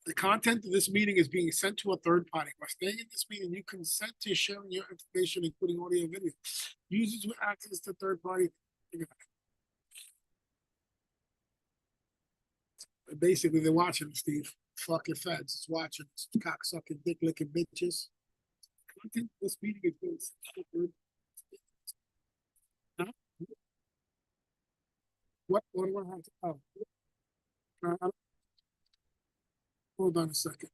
The content of this meeting is being sent to a third party. By staying in this meeting, you consent to sharing your information, including audio and video. Users with access to third party. Basically, they're watching it, Steve. Fucking feds. It's watching. It's cocksucking, dick licking bitches. Content of this meeting is being sent to a third party. What do I have to? Hold on a second.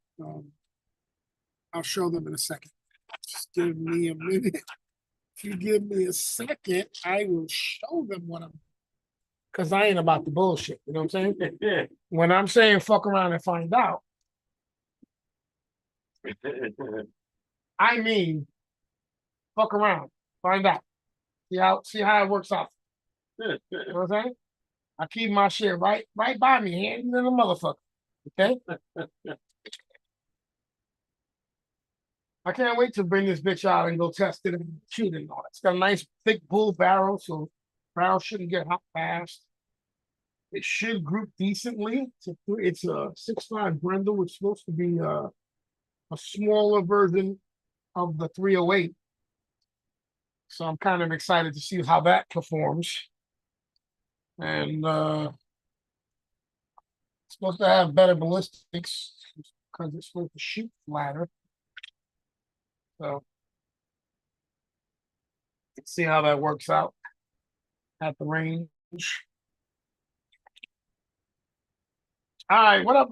I'll show them in a second. Just give me a minute. If you give me a second, I will show them what I'm. Because I ain't about the bullshit. You know what I'm saying? When I'm saying fuck around and find out, I mean fuck around, find out. See how it works out. You know what I'm saying? I keep my shit right by me, hands in the motherfucker. Okay? I can't wait to bring this bitch out and go test it and shoot it and all that. It's got a nice thick bull barrel, so barrel shouldn't get hot fast. It should group decently. It's a 6.5 Grendel, which is supposed to be a smaller version of the 308. So I'm kind of excited to see how that performs. And it's supposed to have better ballistics because it's supposed to shoot flatter. So let's see how that works out at the range. All right, what up?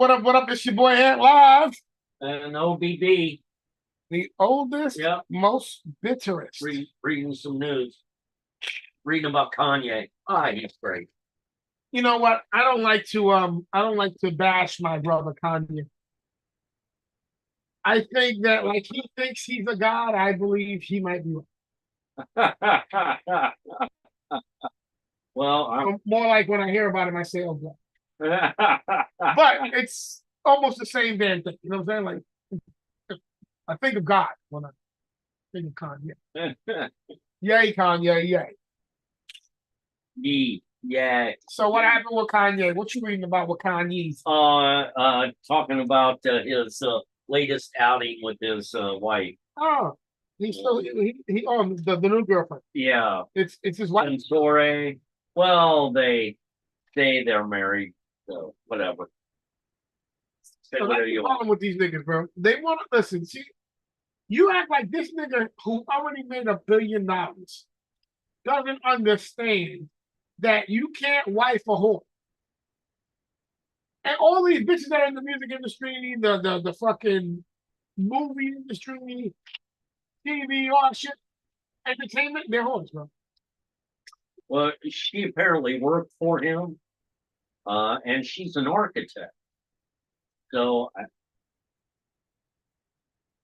It's your boy Ant Live. And OBD. The oldest, yep. Most bitterest. Reading some news. Reading about Kanye. He's great. You know what? I don't like to bash my brother Kanye. I think that like he thinks he's a god, I believe he might be right. Well, more like when I hear about him, I say, oh God. But it's almost the same damn thing. You know what I'm saying? Like I think of God when I think of Kanye. Yay, Kanye, yay. Yeah. So what happened with Kanye? What you reading about with Kanye's? Talking about his latest outing with his wife. Oh, he's still he the new girlfriend. Yeah, it's his wife. And Sore. Well, they're married, so whatever. So that's the problem with these niggas, bro. They want to listen. See, you act like this nigga who already made $1 billion doesn't understand that you can't wife a whore. And all these bitches that are in the music industry, the fucking movie industry, TV, all that shit, entertainment, they're whores, bro. Well, she apparently worked for him, and she's an architect. So I'm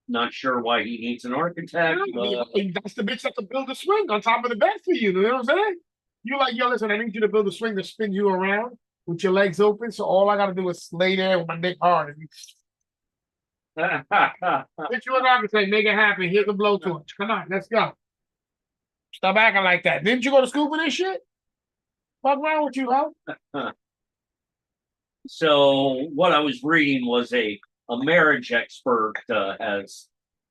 not sure why he needs an architect. That's the bitch that can build a swing on top of the bed for you. You know what I'm saying? You like, yo, listen, I need you to build a swing to spin you around with your legs open. So all I got to do is lay there with my dick hard. Bitch, you an architect, make it happen. Here's the blowtorch. Come on, let's go. Stop acting like that. Didn't you go to school for this shit? What's wrong with you, huh? So what I was reading was a marriage expert has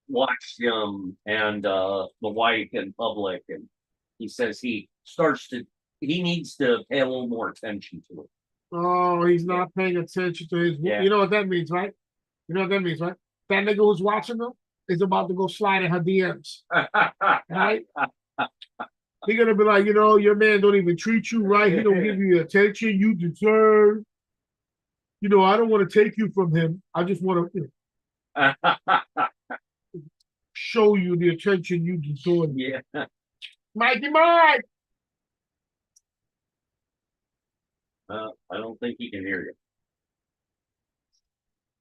watched him and the wife in public, and he says he needs to pay a little more attention to it. Oh, he's not paying attention to his. Yeah. You know what that means, right? You know what that means, right? That nigga who's watching them is about to go slide in her DMs, right? He's gonna be like, you know, your man don't even treat you right. He don't give you the attention you deserve. You know, I don't want to take you from him. I just want to show you the attention you deserve. Yeah. Mikey Mike! I don't think he can hear you.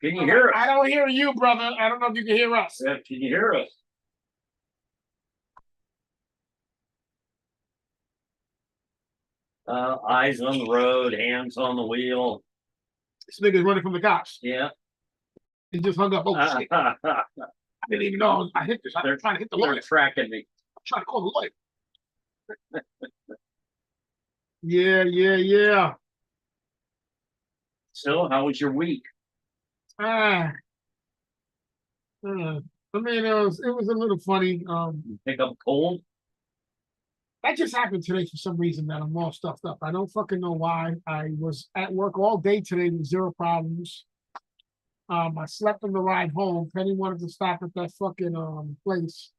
Can you hear us? I don't hear you, brother. I don't know if you can hear us. Yeah, can you hear us? Eyes on the road, hands on the wheel. This nigga's running from the cops. Yeah. He just hung up. Oh, shit. I didn't even know I hit this. I'm trying to hit the lawyer. They're tracking me. I'm trying to call the lawyer. Yeah. So, how was your week? Ah, I mean, it was a little funny. Pick up cold. That just happened today for some reason that I'm all stuffed up. I don't fucking know why. I was at work all day today with zero problems. I slept on the ride home. Penny wanted to stop at that fucking place,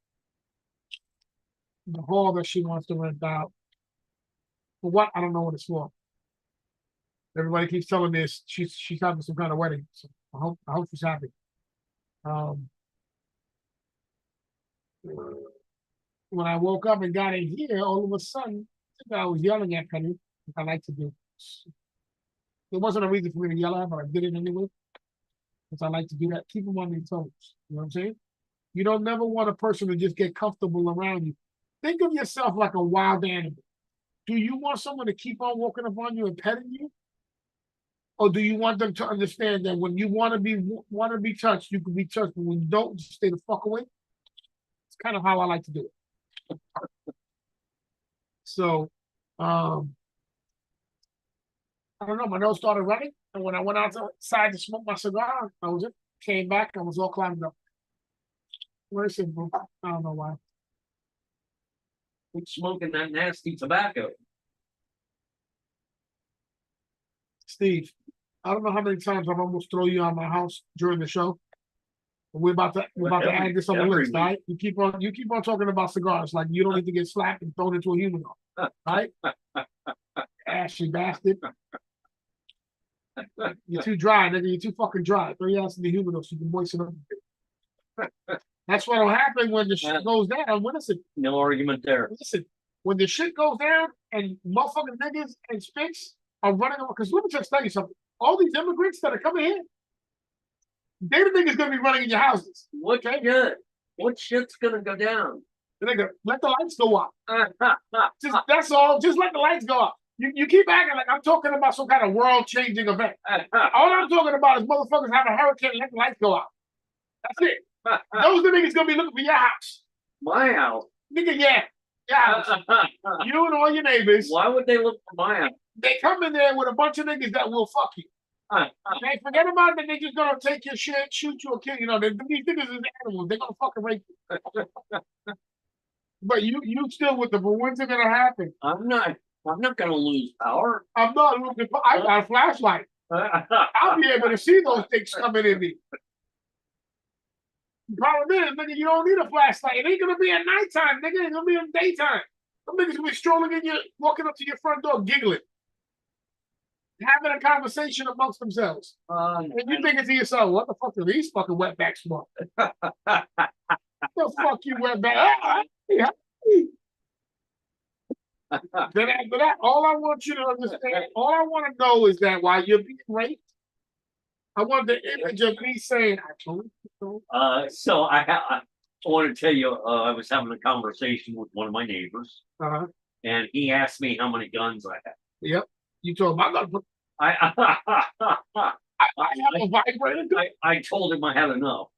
the hall that she wants to rent out. For what? I don't know what it's for. Everybody keeps telling me she's having some kind of wedding. So I hope she's happy. Um, when I woke up and got in here, all of a sudden, I was yelling at Penny, like I like to do. There wasn't a reason for me to yell at her, but I did it anyway. Because I like to do that. Keep them on their toes. You know what I'm saying? You don't never want a person to just get comfortable around you. Think of yourself like a wild animal. Do you want someone to keep on walking up on you and petting you? Or do you want them to understand that when you want to be touched, you can be touched, but when you don't, just stay the fuck away? It's kind of how I like to do it. So, I don't know. My nose started running, and when I went outside to smoke my cigar, came back. I was all climbed up. Where is it, bro? I don't know why. Quit smoking that nasty tobacco. Steve, I don't know how many times I've almost thrown you out of my house during the show. We're about to add this on the list, right? You keep on talking about cigars like you don't need to get slapped and thrown into a humidor, right? Ashy bastard. You're too dry, nigga. You're too fucking dry. Throw your ass in the humidor so you can moisten up a bit. That's what'll happen when the shit goes down. Listen, No argument there. listen. When the shit goes down and motherfucking niggas and spicks are running on, because let me just tell you something. All these immigrants that are coming here, they the niggas gonna be running in your houses. What shit? What shit's gonna go down? Nigga, let the lights go up. That's all. Just let the lights go up. You keep acting like I'm talking about some kind of world changing event. All I'm talking about is motherfuckers have a hurricane and let the lights go out. That's it. Those the niggas gonna be looking for your house. My house. Nigga, yeah. Your house. You and all your neighbors. Why would they look for my house? They come in there with a bunch of niggas that will fuck you. Okay, forget about it. They just gonna take your shit, shoot you, or kill you. These niggas is animals. They're gonna fucking rape you. But you still with them. But when's it gonna happen? I'm not gonna lose power. I'm not looking for. I got a flashlight. I'll be able to see those things coming in me. The problem is, nigga, you don't need a flashlight. It ain't gonna be at nighttime, nigga. It's gonna be in daytime. Some niggas gonna be strolling in your, walking up to your front door, giggling, having a conversation amongst themselves. And you thinking to yourself, what the fuck are these fucking wetbacks for? The fuck you wetback? Then after that, all I want you to understand, all I want to know is that while you're being raped, I want the image of me saying, I told you so. So I want to tell you, I was having a conversation with one of my neighbors, and he asked me how many guns I had. Yep. You told him I got. I have a vibrator gun. I told him I had enough,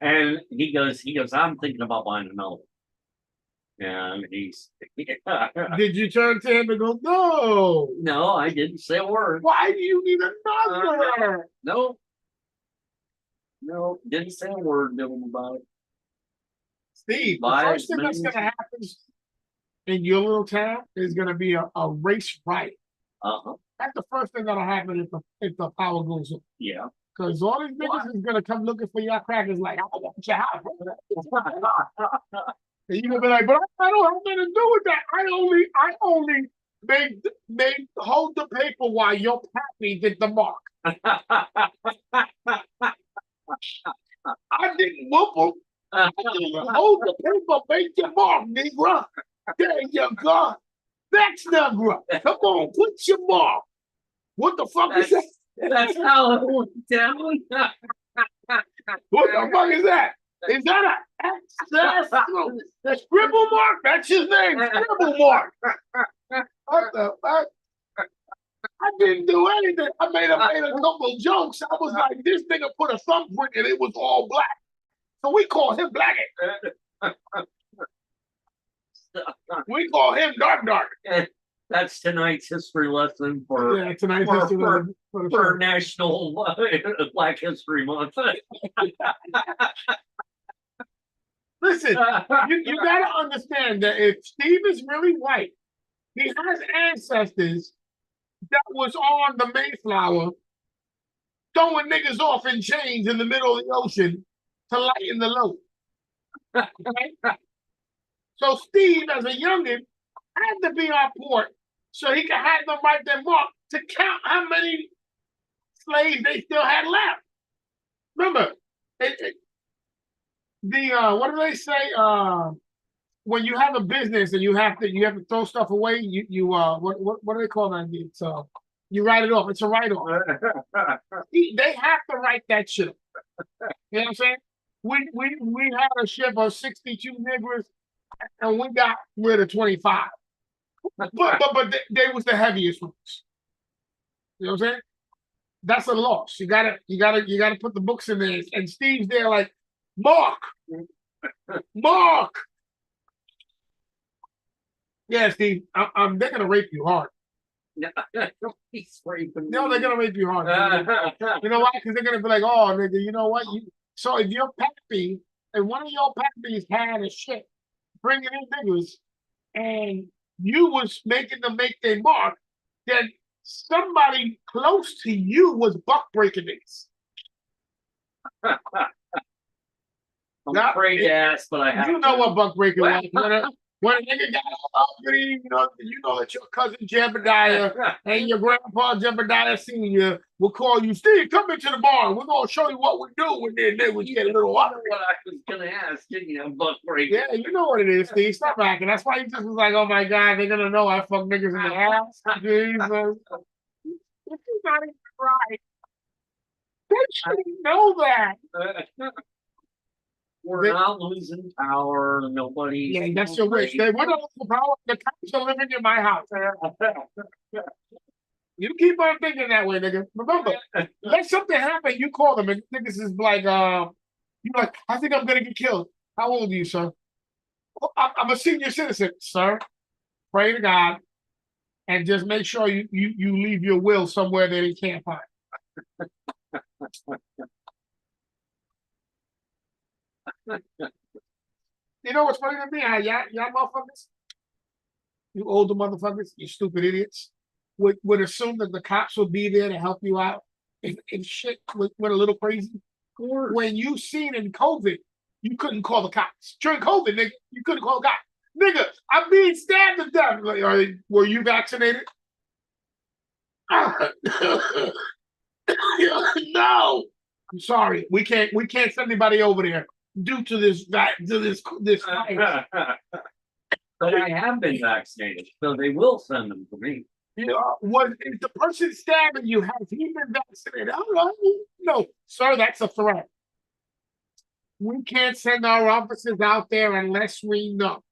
and he goes, I'm thinking about buying another. And he's. Did you turn to him and go, no? No, I didn't say a word. Why do you need another? No, didn't say a word to him about it. Steve, the first thing that's going to happen in your little town is going to be a race riot. That's the first thing that'll happen if the power goes up. Yeah. Because all these niggas is going to come looking for your crackers like, I want your house. And you're gonna be like, but I don't have nothing to do with that. I only made hold the paper while your pappy did the mark. I didn't whoop him. I didn't hold the paper, make the mark, nigga. There you go. Next nigga. Come on, put your mark. What the fuck is that? That's how it went down. What the fuck is that? Is that a scribble mark? That's his name, scribble mark. What the fuck? I didn't do anything. I made a couple jokes. I was like, this nigga put a thumbprint and it was all black. So we call him black. We call him dark. That's tonight's history lesson for Yeah, tonight's for- history for- for the for show. National Black History Month. Listen, you gotta understand that if Steve is really white, he has ancestors that was on the Mayflower throwing niggas off in chains in the middle of the ocean to lighten the load. Right? So Steve, as a youngin, had to be on port so he could have them write their mark to count how many slaves they still had left. Remember, what do they say? When you have a business and you have to throw stuff away, what do they call that? It's you write it off. It's a write off. They have to write that shit. You know what I'm saying? We had a ship of 62 niggers and we got rid of 25. But they was the heaviest ones. You know what I'm saying? That's a loss. You gotta put the books in there. And Steve's there like, Mark. Yeah, Steve, they're gonna rape you hard. He's raping No, they're me. gonna rape you hard. You know why? Because they're gonna be like, oh, nigga, you know what? So if your pappy and one of your pappies had a ship bringing in niggas, and you was making them make their mark, then somebody close to you was buck breaking niggas. I'm afraid to ask, but I have You know to. what buck breaking was. When a nigga got all uppity, you know that your cousin Jebediah and your grandpa Jebediah Sr. will call you, Steve, come into the barn. We're gonna show you what we do, and then they would get a little what I was gonna ask, didn't you? Buck breaking. Yeah, you know what it is, Steve. Stop acting. That's why he just was like, oh my God, they're gonna know I fuck niggas in the house. Jesus. This is not even right. They shouldn't know that. We're not losing power. Nobody. Yeah, that's your wish. We're not losing power. The cops are living in my house. You keep on thinking that way, nigga. Remember, let something happen, you call them, and niggas is like, you're like, I think I'm gonna get killed. How old are you, sir? Well, I'm a senior citizen, sir. Pray to God, and just make sure you leave your will somewhere that they can't find. You know what's funny to me? How y'all motherfuckers, you older motherfuckers, you stupid idiots, would assume that the cops would be there to help you out and shit went a little crazy. When you seen in COVID, you couldn't call the cops. During COVID, nigga, you couldn't call the cops. Nigga, I'm being stabbed to death. Like, were you vaccinated? No. I'm sorry. We can't send anybody over there due to this virus. But I have been vaccinated, so they will send them to me. You know, if the person stabbing you, has he been vaccinated? I don't know. No, sir, that's a threat. We can't send our officers out there unless we know.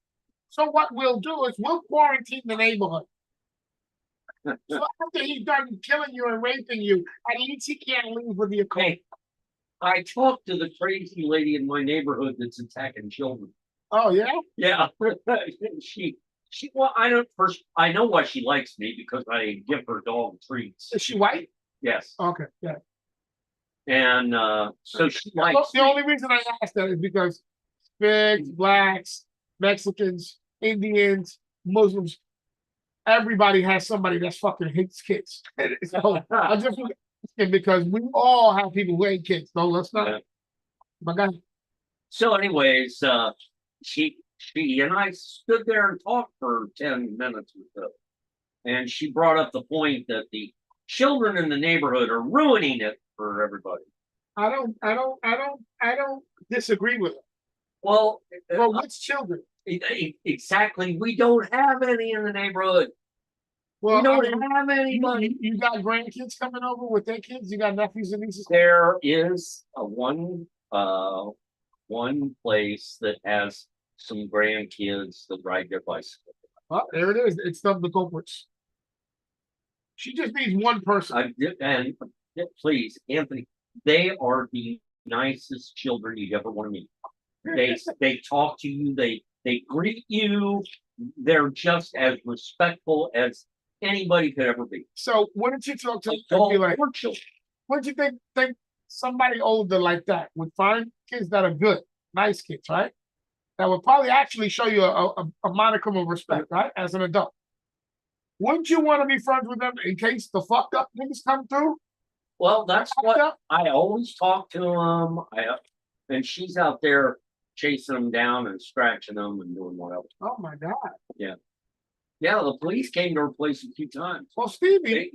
So what we'll do is we'll quarantine the neighborhood. So after he's done killing you and raping you, at least he can't leave with your coat. I talked to the crazy lady in my neighborhood that's attacking children. Oh yeah? Yeah. Well, I know why she likes me, because I give her dog treats. Is she white? Yes. Okay, yeah. And so she likes the only reason I asked that is because Hispanics, blacks, Mexicans, Indians, Muslims, everybody has somebody that's fucking hates kids. So I just because we all have people who hate kids. So let's not. But God. So, anyways, she and I stood there and talked for 10 minutes or so. And she brought up the point that the children in the neighborhood are ruining it for everybody. I don't disagree with her. Well, which children? Exactly. We don't have any in the neighborhood. Well, we don't have anybody. You got grandkids coming over with their kids? You got nephews and nieces? There is one place that has some grandkids that ride their bicycle. Oh, there it is. It's the culprits. She just needs one person. And please, Anthony, they are the nicest children you'd ever want to meet. They talk to you. They greet you. they're just as respectful as anybody could ever be. So wouldn't you talk to them and be like, wouldn't you think somebody older like that would find kids that are good, nice kids, right? That would probably actually show you a modicum of respect, right? As an adult. Wouldn't you want to be friends with them in case the fucked up niggas come through? Well, that's Fucked what up? I always talk to them. And she's out there chasing them down and scratching them and doing whatever. Oh my God. Yeah, the police came to her place a few times. Well, Stevie,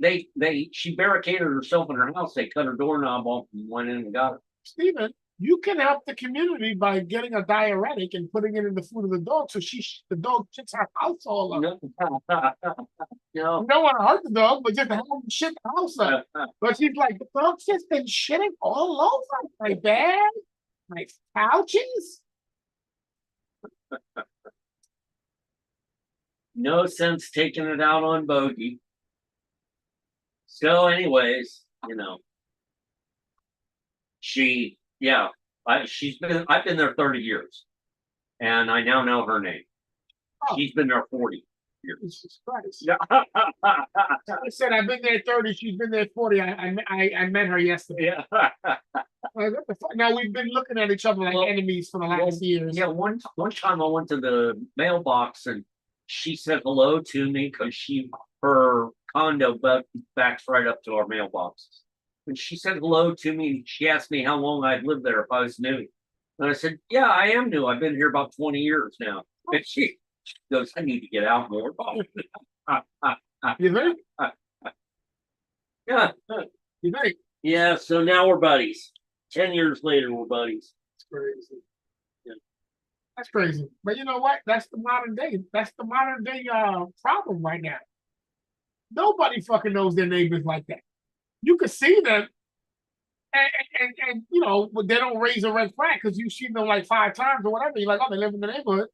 She barricaded herself in her house. They cut her doorknob off and went in and got her. Stephen, you can help the community by getting a diuretic and putting it in the food of the dog, so the dog shits her house all up. You don't want to hurt the dog, but just to have him shit the house up. But she's like, the dog's just been shitting all over my bed, my couches. No sense taking it out on Bogey. So, anyways, I've been there 30 years, and I now know her name. Oh. She's been there 40 years. Jesus Christ. Yeah. I said I've been there 30. She's been there 40. I met her yesterday. Yeah. What the fuck? Now we've been looking at each other like enemies for the last years. Yeah, one time I went to the mailbox and she said hello to me because her condo backs right up to our mailbox. And she said hello to me and she asked me how long I'd lived there if I was new. And I said, yeah, I am new. I've been here about 20 years now. And she goes, I need to get out more. You think? Yeah. You think? Yeah, so now we're buddies. 10 years later, we're buddies. That's crazy. Yeah. That's crazy. But you know what? That's the modern day. That's the modern day problem right now. Nobody fucking knows their neighbors like that. You can see them, and they don't raise a red flag because you see them like 5 times or whatever. You're like, oh, they live in the neighborhood.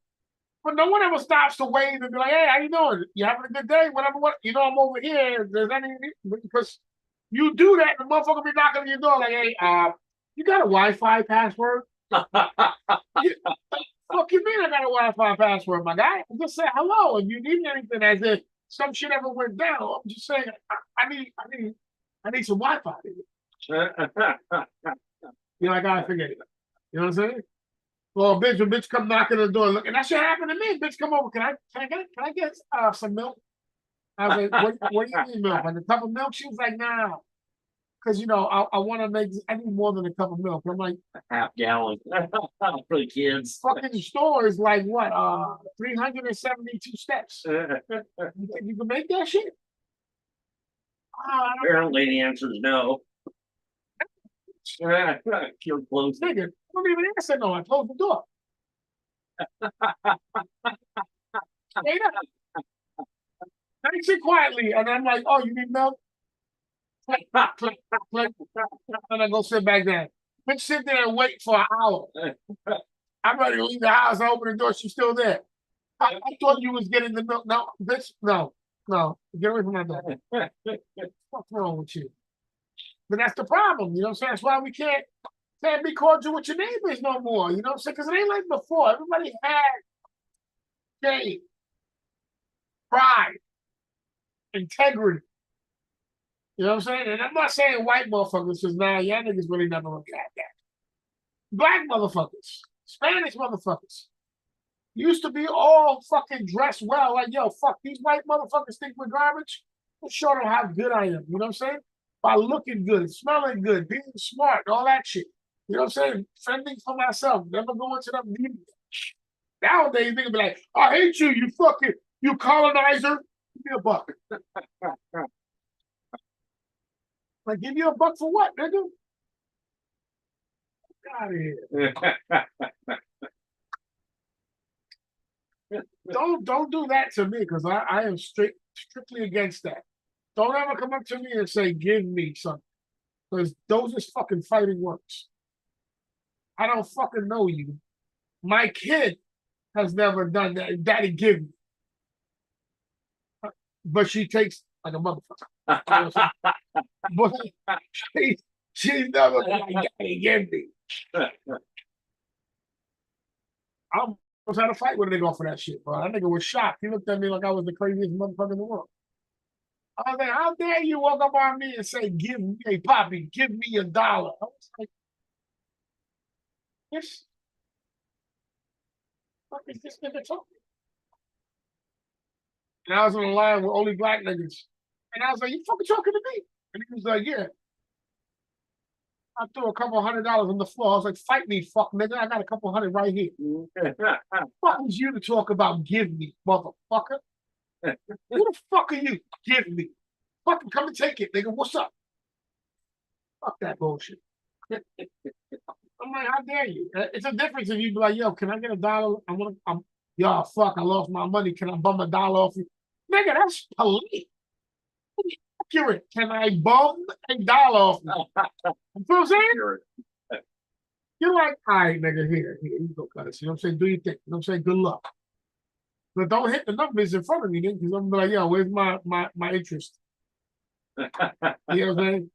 But no one ever stops to wave and be like, hey, how you doing? You having a good day? Whatever. I'm over here. If there's any, because you do that, the motherfucker be knocking on your door like, hey, you got a Wi-Fi password? Fuck you mean I got a Wi-Fi password, my guy? I just say hello. If you need anything, as if some shit ever went down, I'm just saying I need some Wi-Fi. I gotta forget it. You know what I'm saying? Well, a bitch come knocking on the door, look, and that shit happened to me. Bitch, come over. Can I get some milk? I was like, what do you need milk? Like a cup of milk? She was like, nah. Because I want to I need more than a cup of milk. I'm like, a half gallon for the kids. Fucking store is like what? 372 steps. You think you can make that shit? Apparently, the answer is no. You're close. Nigga, I don't even answer no. I closed the door. I sit quietly, and I'm like, oh, you need milk? Click, click, click, and I go sit back down. Bitch, sit there and wait for an hour. I'm ready to leave the house. I open the door. She's still there. I thought you was getting the milk. No, bitch, no. Get away from my door. What's wrong with you? But that's the problem. You know what I'm saying? That's why we can't be cordial with your neighbors no more. You know what I'm saying? Because it ain't like before. Everybody had shame, pride, integrity. You know what I'm saying? And I'm not saying white motherfuckers, because y'all niggas really never look at that. Black motherfuckers, Spanish motherfuckers, used to be all fucking dressed well. Like, yo, fuck, these white motherfuckers think we're garbage. I'll show them how good I am. You know what I'm saying? By looking good, smelling good, being smart, all that shit. You know what I'm saying? Fending for myself, never going to them meetings. Nowadays, niggas be like, I hate you, you colonizer. Give me a buck. Like, give you a buck for what, nigga? Get out of here. Don't do that to me, because I am strictly against that. Don't ever come up to me and say, give me something. Because those is fucking fighting words. I don't fucking know you. My kid has never done that. Daddy, give me. But she takes like a motherfucker. But she's never like, Daddy, give me. I'm was had a fight with a nigga off of that shit, bro. That nigga was shocked. He looked at me like I was the craziest motherfucker in the world. I was like, how dare you walk up on me and say, give me, hey, Poppy, give me $1. I was like, this fuck is this nigga talking? And I was on the line with only black niggas. And I was like, you fucking talking to me? And he was like, yeah. I threw a couple $100 on the floor. I was like, fight me, fuck nigga. I got a couple hundred right here. Fuck is you to talk about give me, motherfucker? Who the fuck are you? Give me. Fucking come and take it, nigga. What's up? Fuck that bullshit. I'm like, how dare you? It's a difference if you be like, yo, can I get $1? Yo, fuck, I lost my money. Can I bum $1 off you? Nigga, that's police. Accurate. Can I bum $1 off you? You know what I'm saying? You're like, all right, nigga, here you go, cuz. You know what I'm saying? Do your thing. You know what I'm saying? Good luck. But don't hit the numbers in front of me, nigga, because I'm gonna be like, yo, where's my interest? You know what I'm saying?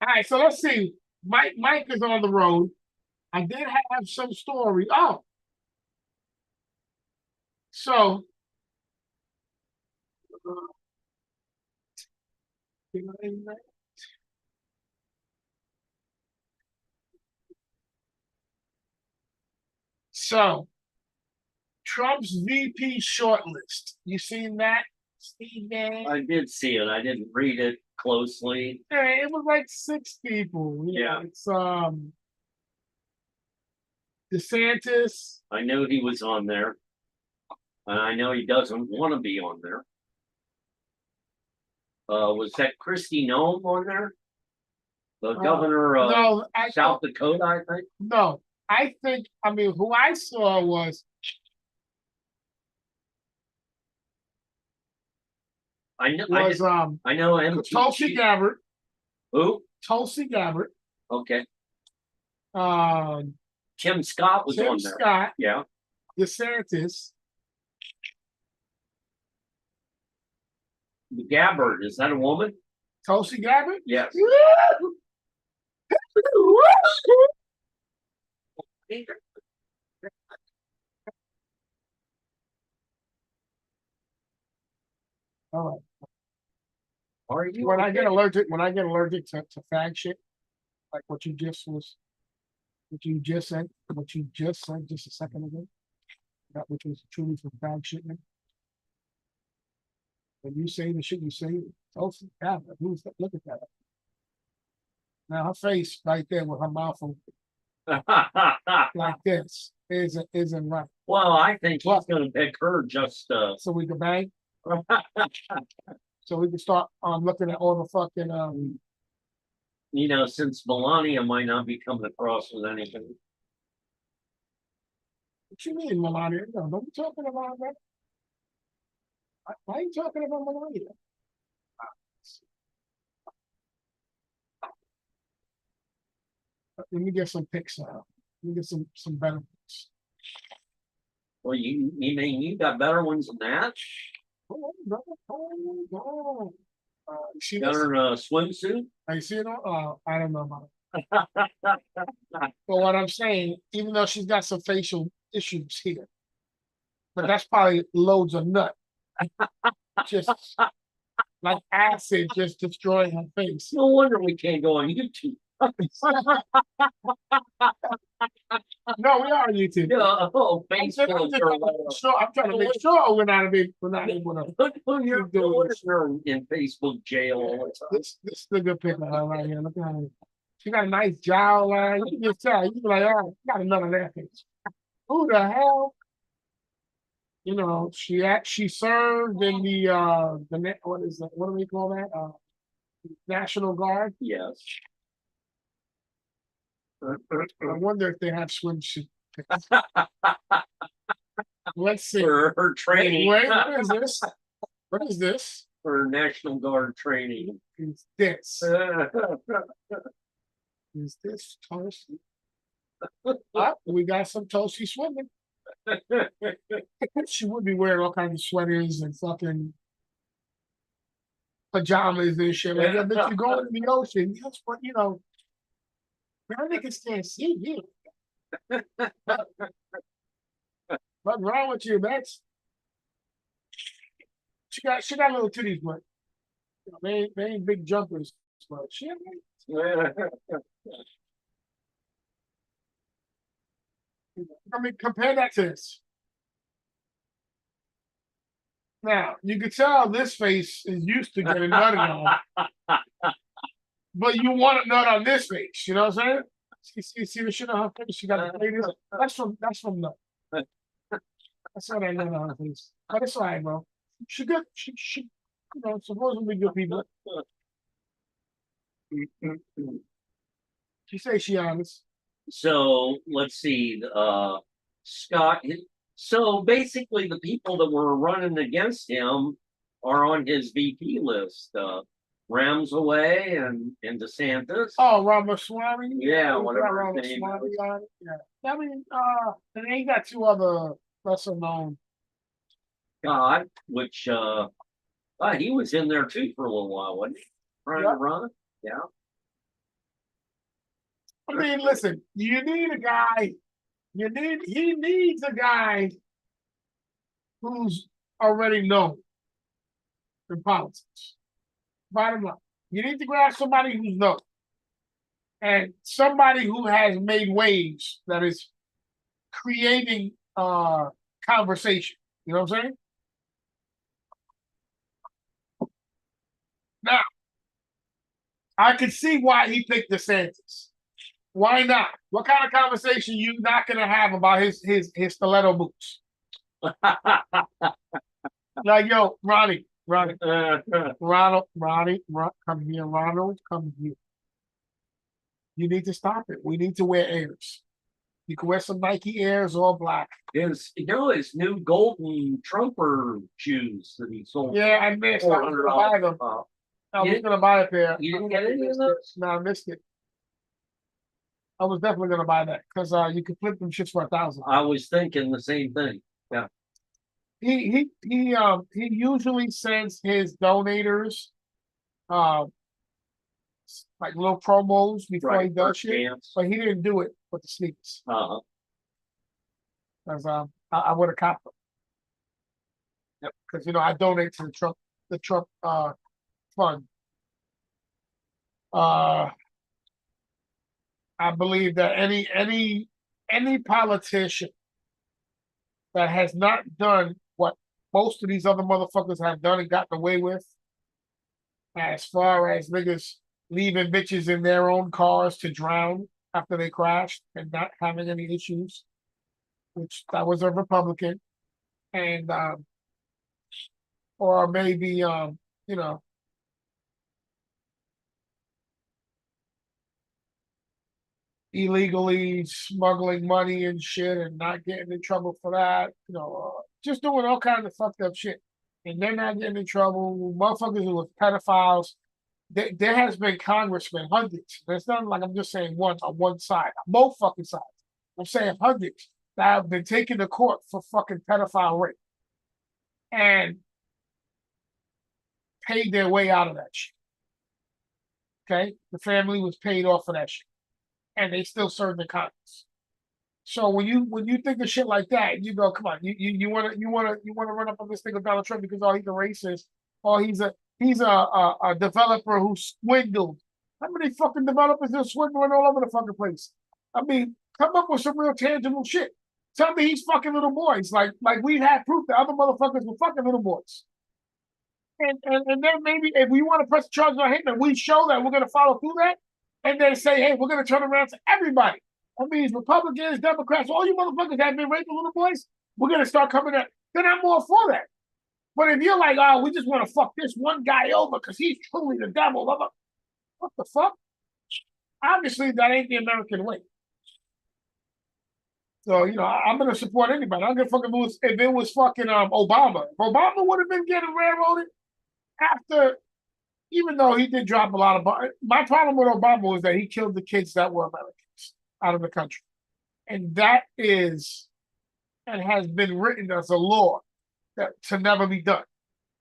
All right, so let's see. Mike is on the road. I did have some story. Oh, so so Trump's VP shortlist. You seen that? I did see it. I didn't read it closely. Hey, it was like 6 people. Yeah. It's DeSantis. I know he was on there. And I know he doesn't want to be on there. Was that Kristi Noem on there? The governor of no, South Dakota, I think. No, I mean, who I saw was I know him. Tulsi Gabbard. Who? Tulsi Gabbard. Okay. Tim Scott was on there. Scott. Yeah. DeSantis. Gabbard, is that a woman? Tulsi Gabbard? Yes. All right. Are you when I get allergic to fag shit, like what you just said just a second ago, that which was truly from fag shit, man. When you say the shit you say, Tulsi Gabbard, who's that? Look at that. Now her face right there with her mouth open, like this isn't right. Well, I think he's gonna pick her just so we can bang. So we can start looking at all the fucking you know, since Melania might not be coming across with anything. What you mean, Melania? No, don't be talking about that. Why are you talking about Melania? Let me get some pics out. Let me get some better pics. Well, you mean you got better ones than that? Oh, no. She got her swimsuit. I see it. I don't know about it. But what I'm saying, even though she's got some facial issues here, but that's probably loads of nut, just like acid, just destroying her face. No wonder we can't go on YouTube. No, we are on YouTube. Yeah, Facebook. I'm trying to make sure we're not able to. You're in Facebook jail all the time. This is a good picture of her right here. Look at her. She got a nice jawline. You can just tell. You be like, oh, got another that face. Who the hell? You know, she served in the what is that? What do we call that? National Guard. Yes. I wonder if they have swimsuit. Let's see. For her training. Wait, what is this? What is this? For National Guard training. Is this? Is this Tulsi? We got some Tulsi swimming. She would be wearing all kinds of sweaters and fucking pajamas and shit. Like, but you go into the ocean, yes, but you know, I niggas can't see you. What's wrong with you, Max? She got little titties, but they ain't big jumpers. But she I mean, compare that to this. Now, you can tell this face is used to getting nutted on, but you want a nut on this face. You know what I'm saying? See the shit on her face? She got the face. That's from the. That's what I nut on her face. But it's all right, bro. She good. She supposedly good people. She say she honest. So let's see. Scott. So basically, the people that were running against him are on his VP list. Ramsaway and DeSantis. Oh, Ramaswamy. Yeah, He's got whatever his name Ramaswamy is. on it. Yeah. I mean, and they got two other lesser known. God, which he was in there too for a little while, wasn't he? Trying to Yep. run. Yeah. I mean, listen, you need a guy. He needs a guy who's already known in politics. Bottom line, you need to grab somebody who's known and somebody who has made waves that is creating conversation. You know what I'm saying? Now, I can see why he picked DeSantis. Why not? What kind of conversation you not gonna have about his stiletto boots? Like, yo, Ronnie, Ronald, come here, Ronald, come here. You need to stop it. We need to wear Airs. You can wear some Nike Airs, all black. his new golden trumper shoes that he sold. Yeah, I missed. I was gonna buy them. I was gonna buy a pair. You didn't get any of those? No, I missed it. I was definitely gonna buy that because you can flip them shits for 1,000. I was thinking the same thing. Yeah. He usually sends his donators like little promos before he does shit, but he didn't do it with the sneakers. Because I would have copped them. Yep. Because I donate to the Trump fund. I believe that any politician that has not done what most of these other motherfuckers have done and gotten away with, as far as niggas leaving bitches in their own cars to drown after they crashed and not having any issues, which that was a Republican, and or maybe illegally smuggling money and shit and not getting in trouble for that, just doing all kinds of fucked up shit. And they're not getting in trouble. Motherfuckers who were pedophiles. There has been congressmen, hundreds. There's not like I'm just saying one on one side, on both fucking sides. I'm saying hundreds that have been taken to court for fucking pedophile rape and paid their way out of that shit. Okay? The family was paid off of that shit. And they still serve the Congress. So when you think of shit like that, you go, come on, you wanna run up on this thing of Donald Trump because he's a racist, or he's a developer who swindled. How many fucking developers are swindling all over the fucking place? I mean, come up with some real tangible shit. Tell me he's fucking little boys. Like we've had proof that other motherfuckers were fucking little boys. And then maybe if we want to press charges on him and we show that we're gonna follow through that, and then say, hey, we're gonna turn around to everybody. That means Republicans, Democrats, all you motherfuckers that have been raping little boys, we're gonna start coming at. Then I'm all for that. But if you're like, oh, we just want to fuck this one guy over because he's truly the devil, what the fuck? Obviously, that ain't the American way. So I'm gonna support anybody. I don't give a fuck if it was fucking Obama. If Obama would have been getting railroaded after, even though he did drop a lot of. My problem with Obama was that he killed the kids that were Americans out of the country, and that is and has been written as a law that to never be done.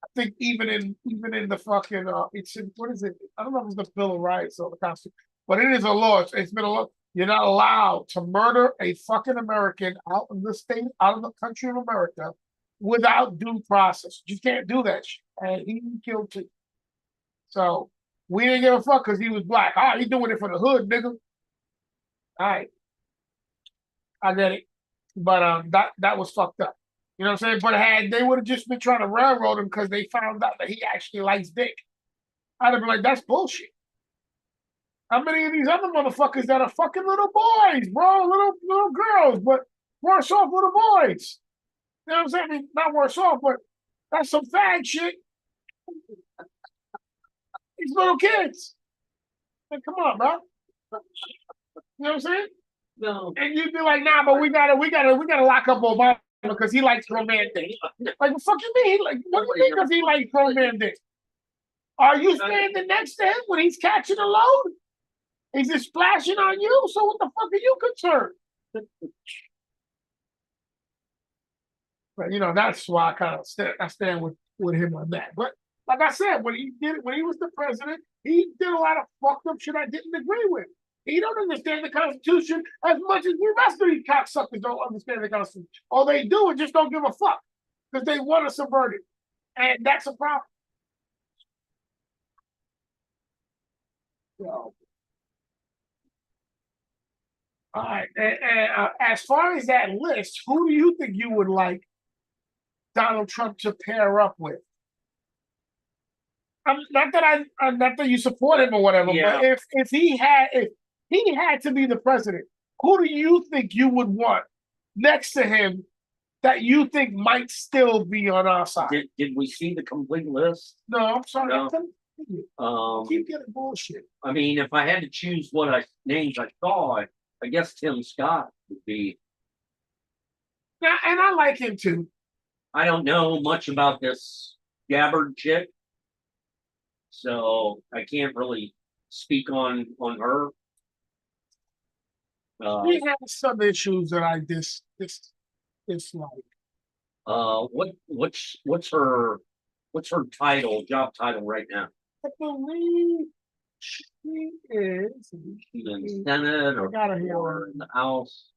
I think even in the fucking it's in, what is it? I don't know if it's the Bill of Rights or the Constitution, but it is a law. It's been a law. You're not allowed to murder a fucking American out of the state, out of the country of America, without due process. You can't do that shit. And he killed two. So we didn't give a fuck because he was black. Ah, he doing it for the hood, nigga. All right, I get it. But that was fucked up. You know what I'm saying? But had they would have just been trying to railroad him because they found out that he actually likes dick, I'd have been like, that's bullshit. How many of these other motherfuckers that are fucking little boys, bro, little girls, but worse off little boys? You know what I'm saying? I mean, not worse off, but that's some fag shit. These little kids. Like, come on, bro. You know what I'm saying? No. And you'd be like, nah, but we gotta lock up Obama because he likes romantic. Like, the fuck you mean? Like, what do you mean because he likes romantic? Are you standing next to him when he's catching a load? Is it splashing on you? So what the fuck are you concerned? But you know, that's why I kind of stand with him on that. But like I said, when he was the president, he did a lot of fucked up shit I didn't agree with. He don't understand the Constitution as much as the rest of these cocksuckers don't understand the Constitution. All they do is just don't give a fuck because they want to subvert it, and that's a problem. So, all right, and as far as that list, who do you think you would like Donald Trump to pair up with? Not that you support him or whatever, Yeah. but if he had to be the president, who do you think you would want next to him that you think might still be on our side? Did we see the complete list? No, I'm sorry. No. Keep getting bullshit. I mean, if I had to choose names I saw, I guess Tim Scott would be. Yeah, and I like him too. I don't know much about this Gabbard chick, so I can't really speak on her. He has some issues that I dislike. What's her job title right now? I believe she is She's in the Senate or in the House.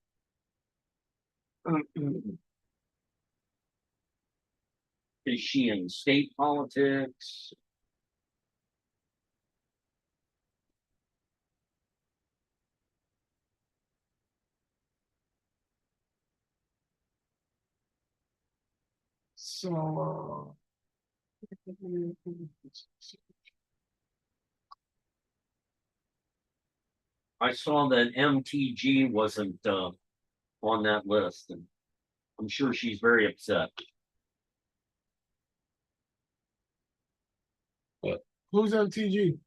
Is she in state politics? So I saw that MTG wasn't on that list, and I'm sure she's very upset. who's MTG?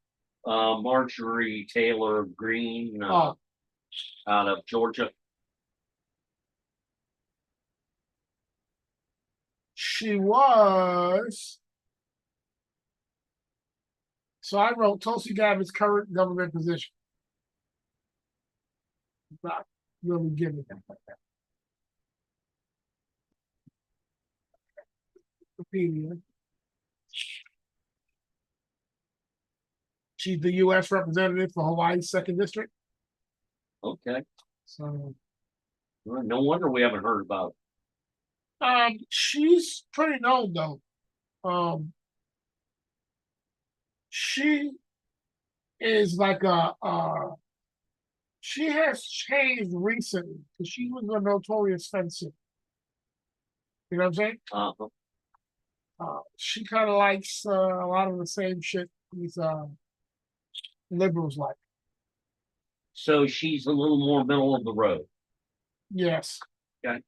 Marjorie Taylor Greene out of Georgia. She was. So I wrote Tulsi Gabbard's current government position. Not really giving that. Wikipedia. She's the U.S. representative for Hawaii's second district. Okay. So, no wonder we haven't heard about it. She's pretty known though. She is like she has changed recently because she was a notorious fencer. You know what I'm saying? She kind of likes a lot of the same shit these liberals like. So she's a little more middle of the road. Yes. Okay.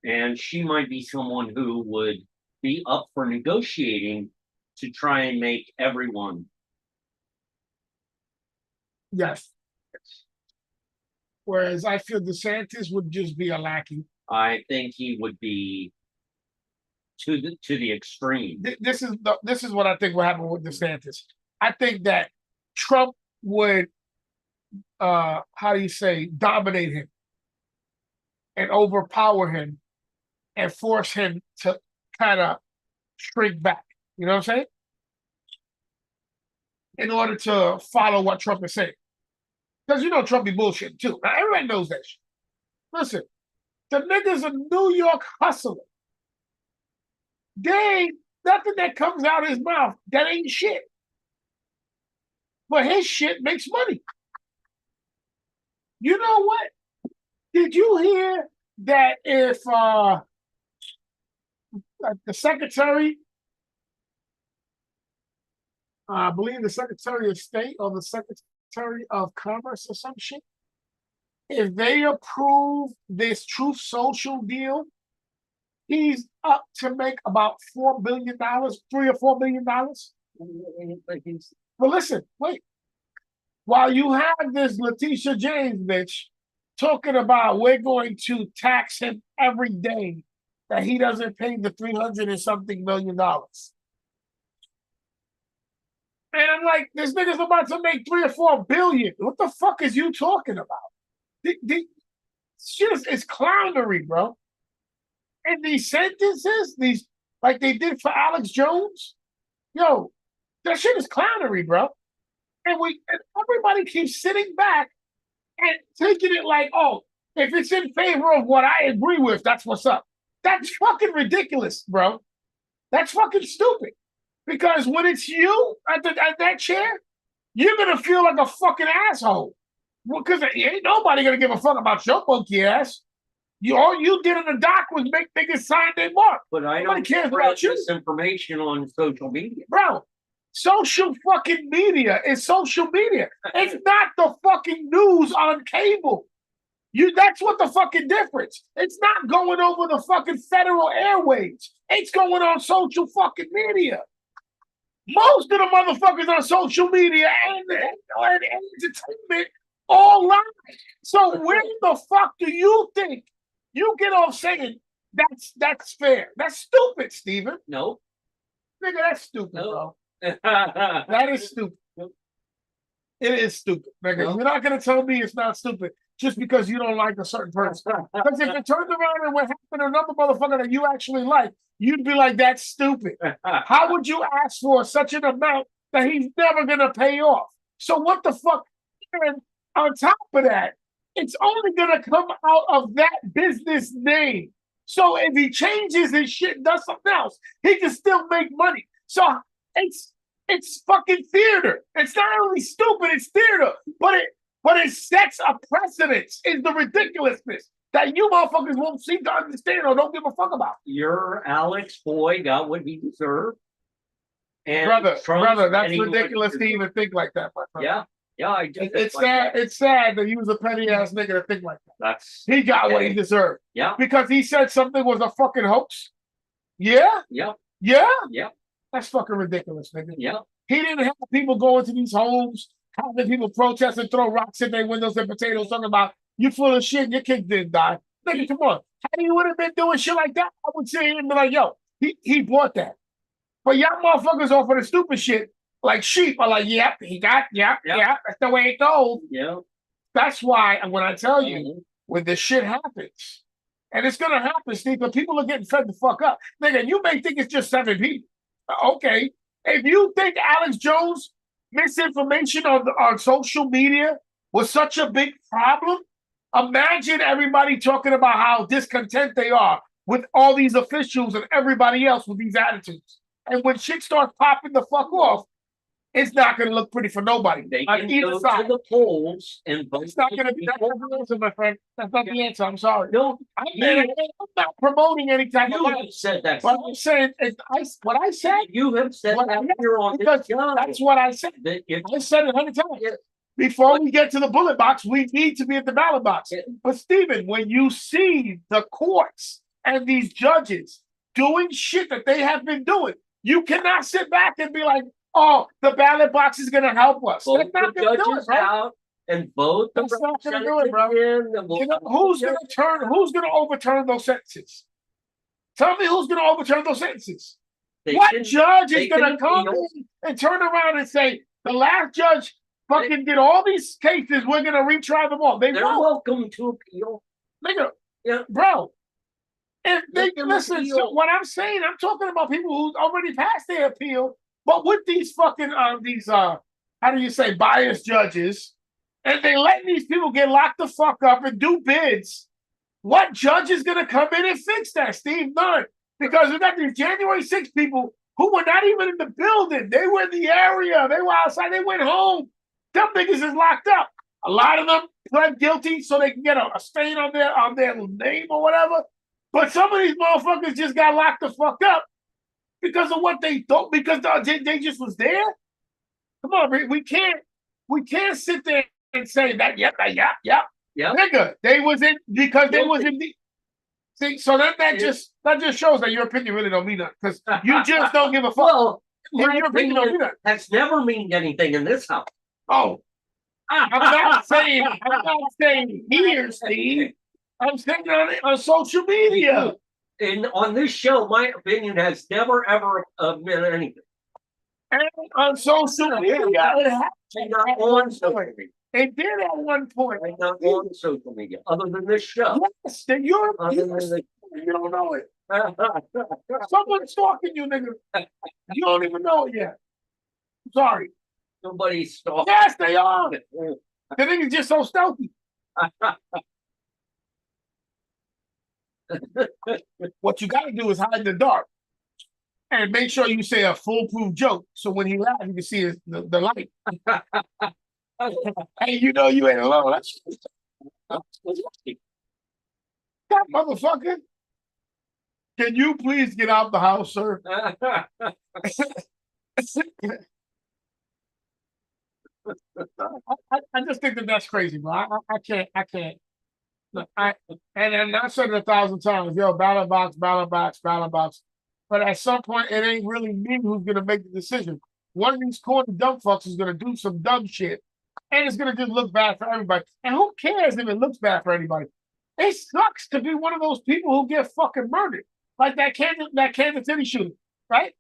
And she might be someone who would be up for negotiating to try and make everyone. Yes. Whereas I feel DeSantis would just be a lackey. I think he would be to the extreme. This is what I think will happen with DeSantis. I think that Trump would how do you say, dominate him and overpower him and force him to kind of shrink back. You know what I'm saying? In order to follow what Trump is saying. Because you know Trump be bullshitting too. Now, everybody knows that shit. Listen, the nigga's a New York hustler. They ain't nothing that comes out of his mouth that ain't shit. But his shit makes money. You know what? Did you hear that if the secretary, I believe the Secretary of State or the Secretary of Commerce or some shit, if they approve this Truth Social deal, he's up to make about $4 billion, $3 or $4 billion. But listen, wait. While you have this Letitia James bitch talking about we're going to tax him every day that he doesn't pay the 300 and something $million. And I'm like, this nigga's about to make 3 or 4 billion. What the fuck is you talking about? Shit is clownery, bro. And these sentences, these like they did for Alex Jones, yo, that shit is clownery, bro. And everybody keeps sitting back and taking it like, oh, if it's in favor of what I agree with, that's what's up. That's fucking ridiculous, bro. That's fucking stupid. Because when it's you at that chair, you're gonna feel like a fucking asshole. Because ain't nobody gonna give a fuck about your monkey ass. All you did in the doc was make niggas sign their mark. But I Nobody don't cares spread about you, this information on social media. bro. Social fucking media is social media. It's not the fucking news on cable. That's what the fucking difference. It's not going over the fucking federal airwaves. It's going on social fucking media. Most of the motherfuckers on social media and entertainment all lie. So where the fuck do you think you get off saying that's fair? That's stupid, Steven. No. Nigga, that's stupid, No. bro. That is stupid. It is stupid, nigga. No. You're not gonna tell me it's not stupid just because you don't like a certain person. Because if it turns around and what happened to another motherfucker that you actually like, you'd be like, that's stupid. How would you ask for such an amount that he's never gonna pay off? So what the fuck? And on top of that, it's only gonna come out of that business name. So if he changes his shit and does something else, he can still make money. So it's fucking theater. It's not only stupid, it's theater. But it sets a precedence. Is the ridiculousness that you motherfuckers won't seem to understand or don't give a fuck about. Your Alex boy got what he deserved. And brother, that's ridiculous to even think like that, my friend. Yeah, I do. It's sad. It's sad that he was a petty ass nigga to think like that. He got okay. What he deserved. Yeah. Because he said something was a fucking hoax. Yeah? Yeah. Yeah? Yeah. That's fucking ridiculous, nigga. Yeah. He didn't have people go into these homes, having people protest and throw rocks in their windows and potatoes, talking about you full of shit, your kid didn't die. Nigga, come on. How you would have been doing shit like that? I would say and be like, yo, he bought that. But y'all motherfuckers off of the stupid shit, like sheep, are like, yep, that's the way it goes. Yeah. That's why when I tell you, when this shit happens, and it's gonna happen, Steve, but people are getting fed the fuck up. Nigga, you may think it's just 7 people. Okay. If you think Alex Jones misinformation on social media was such a big problem, imagine everybody talking about how discontent they are with all these officials and everybody else with these attitudes. And when shit starts popping the fuck off, it's not going to look pretty for nobody. They can go to the polls and vote. It's not going to be the answer, my friend. That's not the answer. I'm sorry. No, I'm not promoting any type of. You have said that. What I'm saying is, what I said. You have said that here on because that's what I said. I said it 100 times. Yeah. Before we get to the bullet box, we need to be at the ballot box. Yeah. But Stephen, when you see the courts and these judges doing shit that they have been doing, you cannot sit back and be like, oh, the ballot box is going to help us. Vote that's not going to do it, bro. And vote the that's not going to do it, bro. You know, who's going to overturn those sentences? Tell me who's going to overturn those sentences. What judge is going to come in and turn around and say, the last judge fucking did all these cases, we're going to retry them all. They're welcome to appeal. Nigga, bro. If they listen, so what I'm saying, I'm talking about people who already passed their appeal. But with these fucking how do you say biased judges and they letting these people get locked the fuck up and do bids. What judge is going to come in and fix that, Steve? None. Because we got these January 6 people who were not even in the building. They were in the area. They were outside. They went home. Them niggas is locked up. A lot of them pled guilty so they can get a stain on their name or whatever. But some of these motherfuckers just got locked the fuck up because of what they thought, because they just was there. Come on, we can't sit there and say that, yep. Nigga, they was in because they was in the see, so that just shows that your opinion really don't mean nothing. Because you just don't give a fuck. Well, your opinion don't mean nothing. Has never meant anything in this house. Oh. I'm not saying here, Steve. I'm saying on social media. And on this show, my opinion has never ever meant anything. And on social media, it did at one point. I'm not on social media, other than this show. Yes, you don't know it. Someone's stalking you, nigga. You don't even know it yet. Sorry. Nobody's stalking. Yes, they are. The nigga's just so stealthy. What you got to do is hide in the dark and make sure you say a foolproof joke. So when he laughs, you can see the light. Hey, you know you ain't alone. That motherfucker. Can you please get out the house, sir? I just think that's crazy, bro. I can't. Look, and I said it 1,000 times, yo, ballot box. But at some point, it ain't really me who's gonna make the decision. One of these corny dumb fucks is gonna do some dumb shit, and it's gonna just look bad for everybody. And who cares if it looks bad for anybody? It sucks to be one of those people who get fucking murdered, like that Kansas City shooting, right?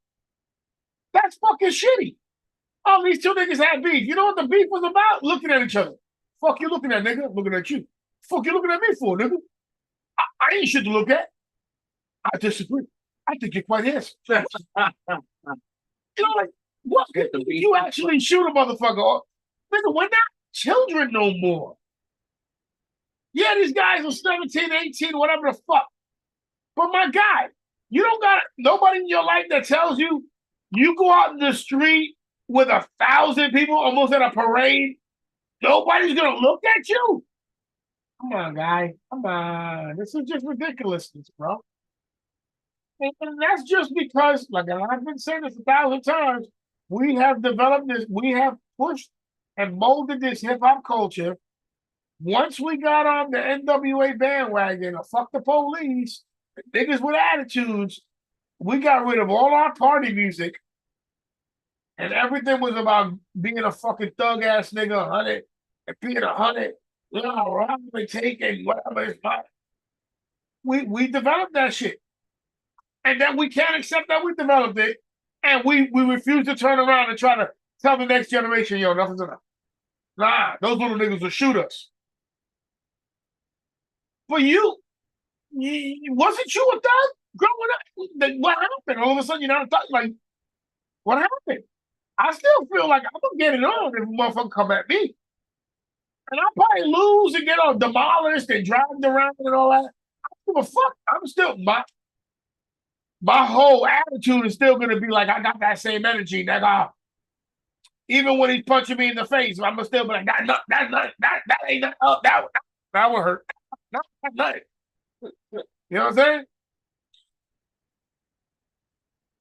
That's fucking shitty. Oh, these two niggas had beef. You know what the beef was about? Looking at each other. Fuck you looking at, nigga. I'm looking at you. Fuck you looking at me for, nigga? I ain't shit to look at. I disagree. I think you're quite handsome. You know, like, what? You actually shoot a motherfucker. Nigga, we're not children no more. Yeah, these guys are 17, 18, whatever the fuck. But my guy, you don't got nobody in your life that tells you go out in the street with 1,000 people almost at a parade. Nobody's gonna look at you. Come on, guy. Come on. This is just ridiculousness, bro. And that's just because, like I've been saying this 1,000 times, we have developed this, we have pushed and molded this hip hop culture. Once we got on the NWA bandwagon or fuck the police, niggas with attitudes, we got rid of all our party music. And everything was about being a fucking thug ass nigga, 100, and being 100, robbing, taking, whatever it's about. We developed that shit. And then we can't accept that we developed it. And we refuse to turn around and try to tell the next generation, yo, nothing's enough. Nah, those little niggas will shoot us. But wasn't you a thug growing up? What happened? All of a sudden, you're not a thug. Like, what happened? I still feel like I'm gonna get it on if a motherfucker come at me. And I'll probably lose and get all demolished and dragged around and all that. I don't give a fuck. I'm still my whole attitude is still gonna be like I got that same energy. That even when he's punching me in the face, I'm gonna still be like, that ain't that would hurt. That's nothing. You know what I'm saying?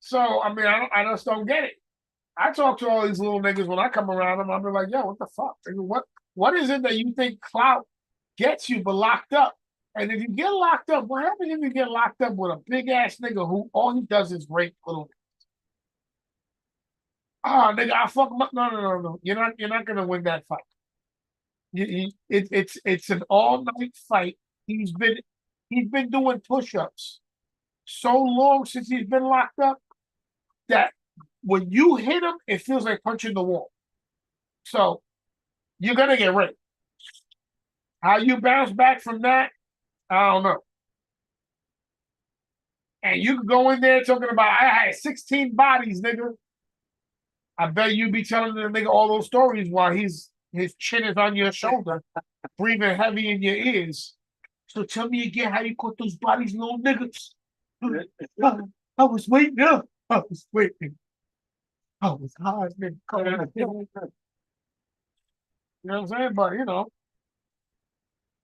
So I mean, I just don't get it. I talk to all these little niggas when I come around them. I'm like, yo, what the fuck? What is it that you think clout gets you but locked up? And if you get locked up, what happens if you get locked up with a big ass nigga who all he does is rape little niggas? Oh, nigga, I fuck him up. No. You're not gonna win that fight. It's an all night fight. He's been doing push-ups so long since he's been locked up that when you hit him, it feels like punching the wall. So you're gonna get raped. How you bounce back from that, I don't know. And you can go in there talking about I had 16 bodies, nigga. I bet you be telling the nigga all those stories while he's His chin is on your shoulder, breathing heavy in your ears. So tell me again how you caught those bodies, little niggas. I was waiting up. I was waiting. I was hard, nigga. You know what I'm saying? But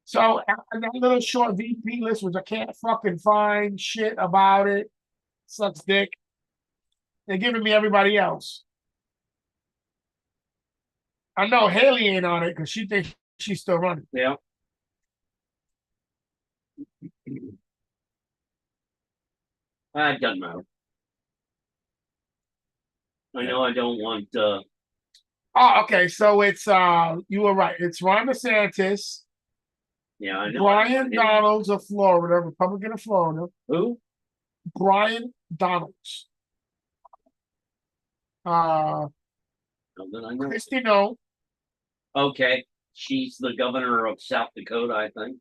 so and that little short VP list, which I can't fucking find shit about it, sucks dick. They're giving me everybody else. I know Haley ain't on it because she thinks she's still running. Yeah. It doesn't matter. I know I don't want. Oh, okay. So it's you were right. It's Ron DeSantis, Yeah, I know. Brian Donalds of Florida, Republican of Florida. Who? Brian Donalds. No, then I know. Christy No, Okay, she's the governor of South Dakota, I think.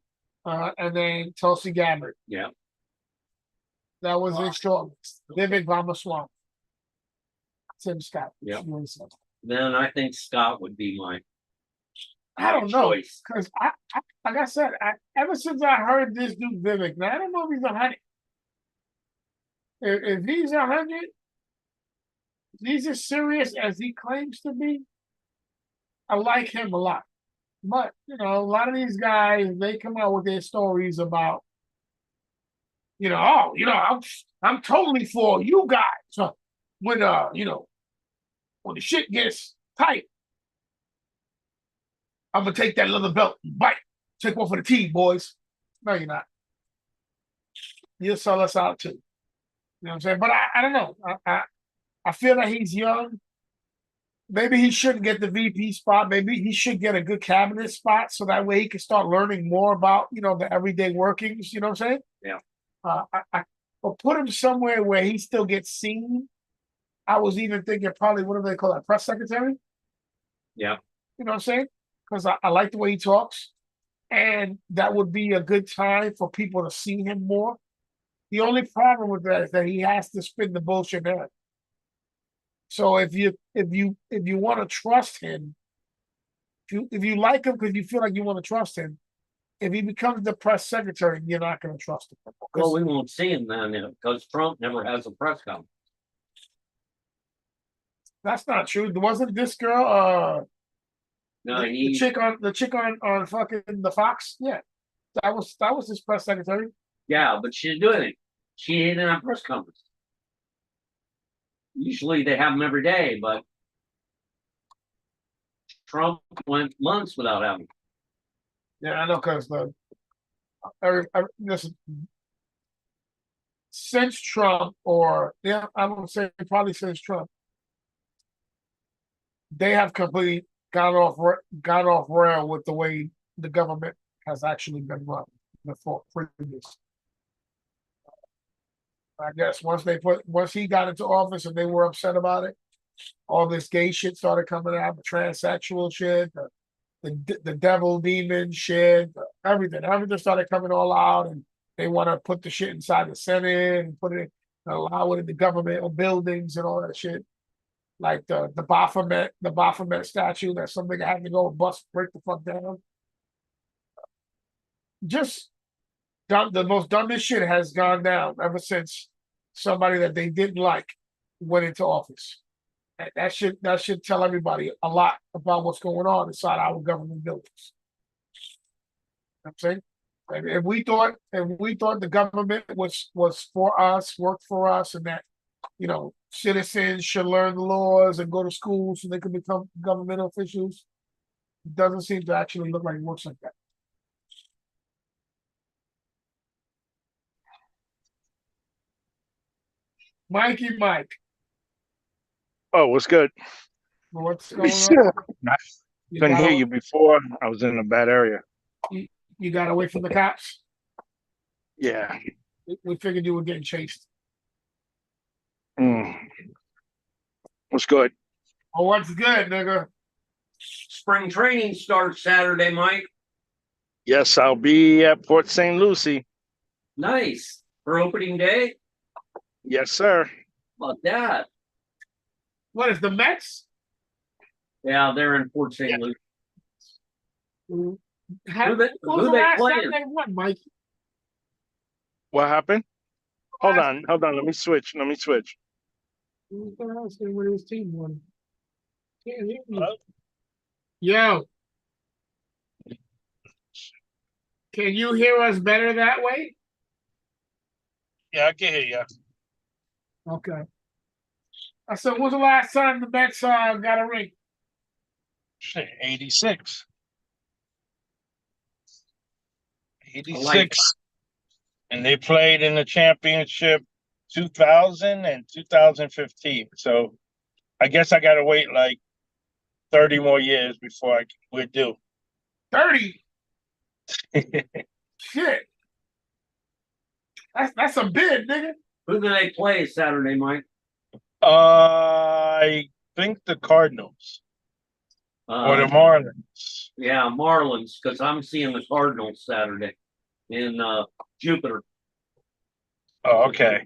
and then Tulsi Gabbard. Yeah. That was his short list. Vivek Ramaswamy. Tim Scott. Yeah. Then I think Scott would be my I don't know. choice. Because like I said, ever since I heard this dude Vivek, now I don't know if he's 100. If he's 100, if he's as serious as he claims to be, I like him a lot. But a lot of these guys, they come out with their stories about, I'm totally for you guys. So when when the shit gets tight, I'm gonna take that leather belt and bite. Take one for the team, boys. No, you're not. You'll sell us out too. You know what I'm saying? But I don't know. I feel that he's young. Maybe he shouldn't get the VP spot. Maybe he should get a good cabinet spot so that way he can start learning more about the everyday workings. You know what I'm saying? Yeah. Or put him somewhere where he still gets seen. I was even thinking probably what do they call that, press secretary? Yeah. You know what I'm saying? Because I like the way he talks, and that would be a good time for people to see him more. The only problem with that is that he has to spin the bullshit narrative. So if you want to trust him, if you like him because you feel like you want to trust him, if he becomes the press secretary, you're not going to trust him. Well, we won't see him then because Trump never has a press conference. That's not true. Wasn't this girl No, the chick on fucking the Fox? Yeah, that was his press secretary. Yeah, but she didn't do anything. She didn't have a press conference. Usually they have them every day, but Trump went months without having. Yeah, I know because listen, since Trump, I would say probably since Trump, they have completely got off rail with the way the government has actually been run before previous. I guess once he got into office and they were upset about it, all this gay shit started coming out, the transsexual shit, the devil demon shit, everything started coming all out, and they want to put the shit inside the Senate and put it allow it in the governmental buildings and all that shit. Like the Baphomet statue that somebody had to go and break the fuck down. Just the most dumbest shit has gone down ever since somebody that they didn't like went into office. And that should tell everybody a lot about what's going on inside our government buildings. You know what I'm saying? And if we thought the government was for us, worked for us, and that citizens should learn the laws and go to school so they can become government officials, it doesn't seem to actually look like it works like that. Mikey Mike, Oh, what's good? what's going on? I couldn't hear you before. I was in a bad area. You got away from the cops? Yeah. We figured you were getting chased. What's good? Oh, what's good, nigga? Spring training starts Saturday, Mike. Yes, I'll be at Port St. Lucie. Nice. For opening day? Yes, sir. How about that? What is the Mets? Yeah, they're in Port St. Lucie. Who Who they was the last playing? time they won, Mike? What happened? Hold on. Let me switch. Who was the last time when his team won? Can't hear me. Hello? Yo, can you hear us better that way? Yeah, I can hear you. Okay. I said, when was the last time the Mets got a ring? Shit, 86. like 86. And they played in the championship 2000 and 2015. So I guess I got to wait like 30 more years before we're due. 30. Shit. That's a bid, nigga. Who do they play Saturday, Mike? I think the Cardinals or the Marlins. Yeah, Marlins, because I'm seeing the Cardinals Saturday in Jupiter. Oh, okay.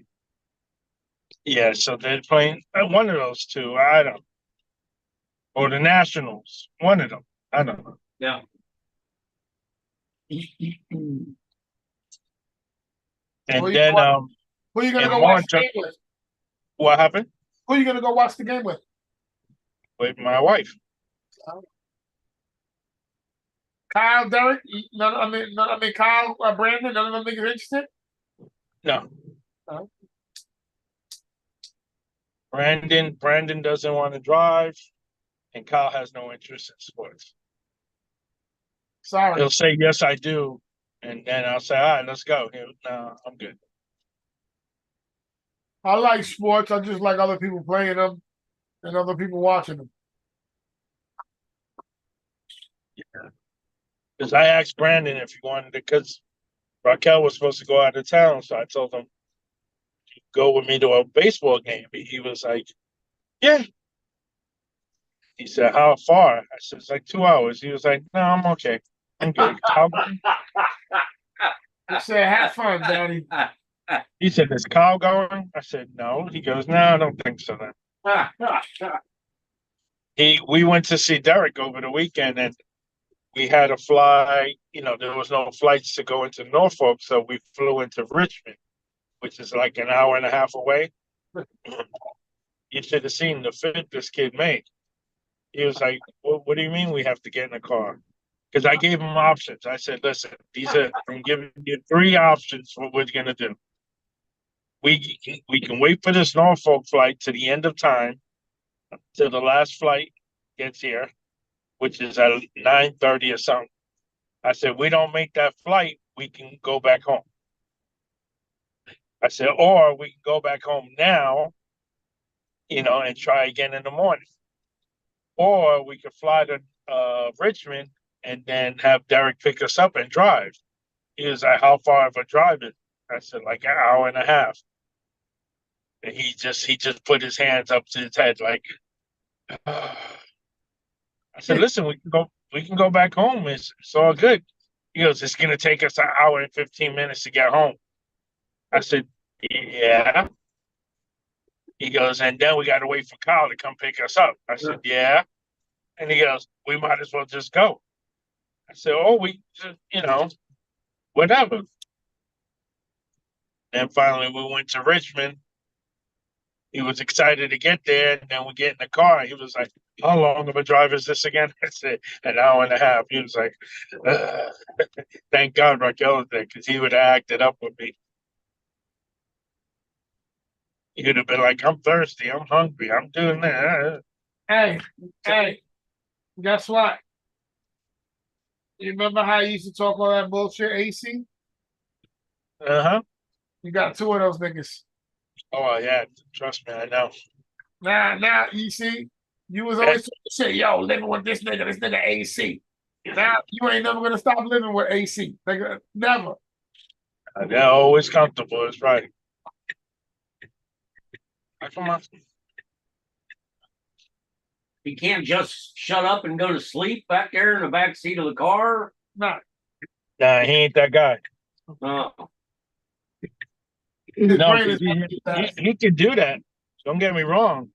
Yeah, so they're playing one of those two. I don't. Or the Nationals. One of them. I don't know. Yeah. And Who then who you gonna in go watch March, the game with? what happened? Who you gonna go watch the game with? With my wife. Kyle, Derek, I mean Kyle, Brandon. None of them niggas interested. No. Oh. Brandon doesn't want to drive, and Kyle has no interest in sports. Sorry. He'll say yes, I do, and then I'll say, all right, let's go. No, I'm good. I like sports. I just like other people playing them and other people watching them. Because I asked Brandon if he wanted it, because Raquel was supposed to go out of town, so I told him, go with me to a baseball game. He was like, yeah. He said, how far? I said, it's like 2 hours. He was like, no, I'm okay. I'm good. He said, have fun, Daddy. He said, is Kyle going? I said, no. He goes, no, I don't think so then. We went to see Derek over the weekend, and we had to fly. There was no flights to go into Norfolk, so we flew into Richmond, which is like an hour and a half away. You should have seen the fit this kid made. He was like, what do you mean we have to get in a car? Because I gave him options. I said, listen, I'm giving you 3 options for what we're going to do. We can wait for this Norfolk flight to the end of time, till the last flight gets here, which is at 9:30 or something. I said, we don't make that flight, we can go back home. I said, or we can go back home now, and try again in the morning. Or we could fly to Richmond and then have Derek pick us up and drive. He was like, how far of a drive is it? I said, like an hour and a half. And he just put his hands up to his head like, I said, listen, we can go back home. It's all good. He goes, it's gonna take us an hour and 15 minutes to get home. I said, yeah. He goes, and then we gotta wait for Kyle to come pick us up. I said, yeah. And he goes, we might as well just go. I said, oh, we just, whatever. And finally we went to Richmond. He was excited to get there, and then we get in the car. He was like, how long of a drive is this again? I said, an hour and a half. He was like, thank God Raquel was there, because he would have acted up with me. He would have been like, I'm thirsty, I'm hungry, I'm doing that. Hey, guess what? You remember how you used to talk all that bullshit, AC? Uh-huh. You got 2 of those niggas. Oh, yeah, trust me, I know. Now, you see, you was always saying, yo, living with this nigga AC. Now, you ain't never going to stop living with AC. Nigga, never. They're always comfortable, it's right. Come on. He can't just shut up and go to sleep back there in the back seat of the car. Nah, He ain't that guy. No. No, he could do that. Don't get me wrong.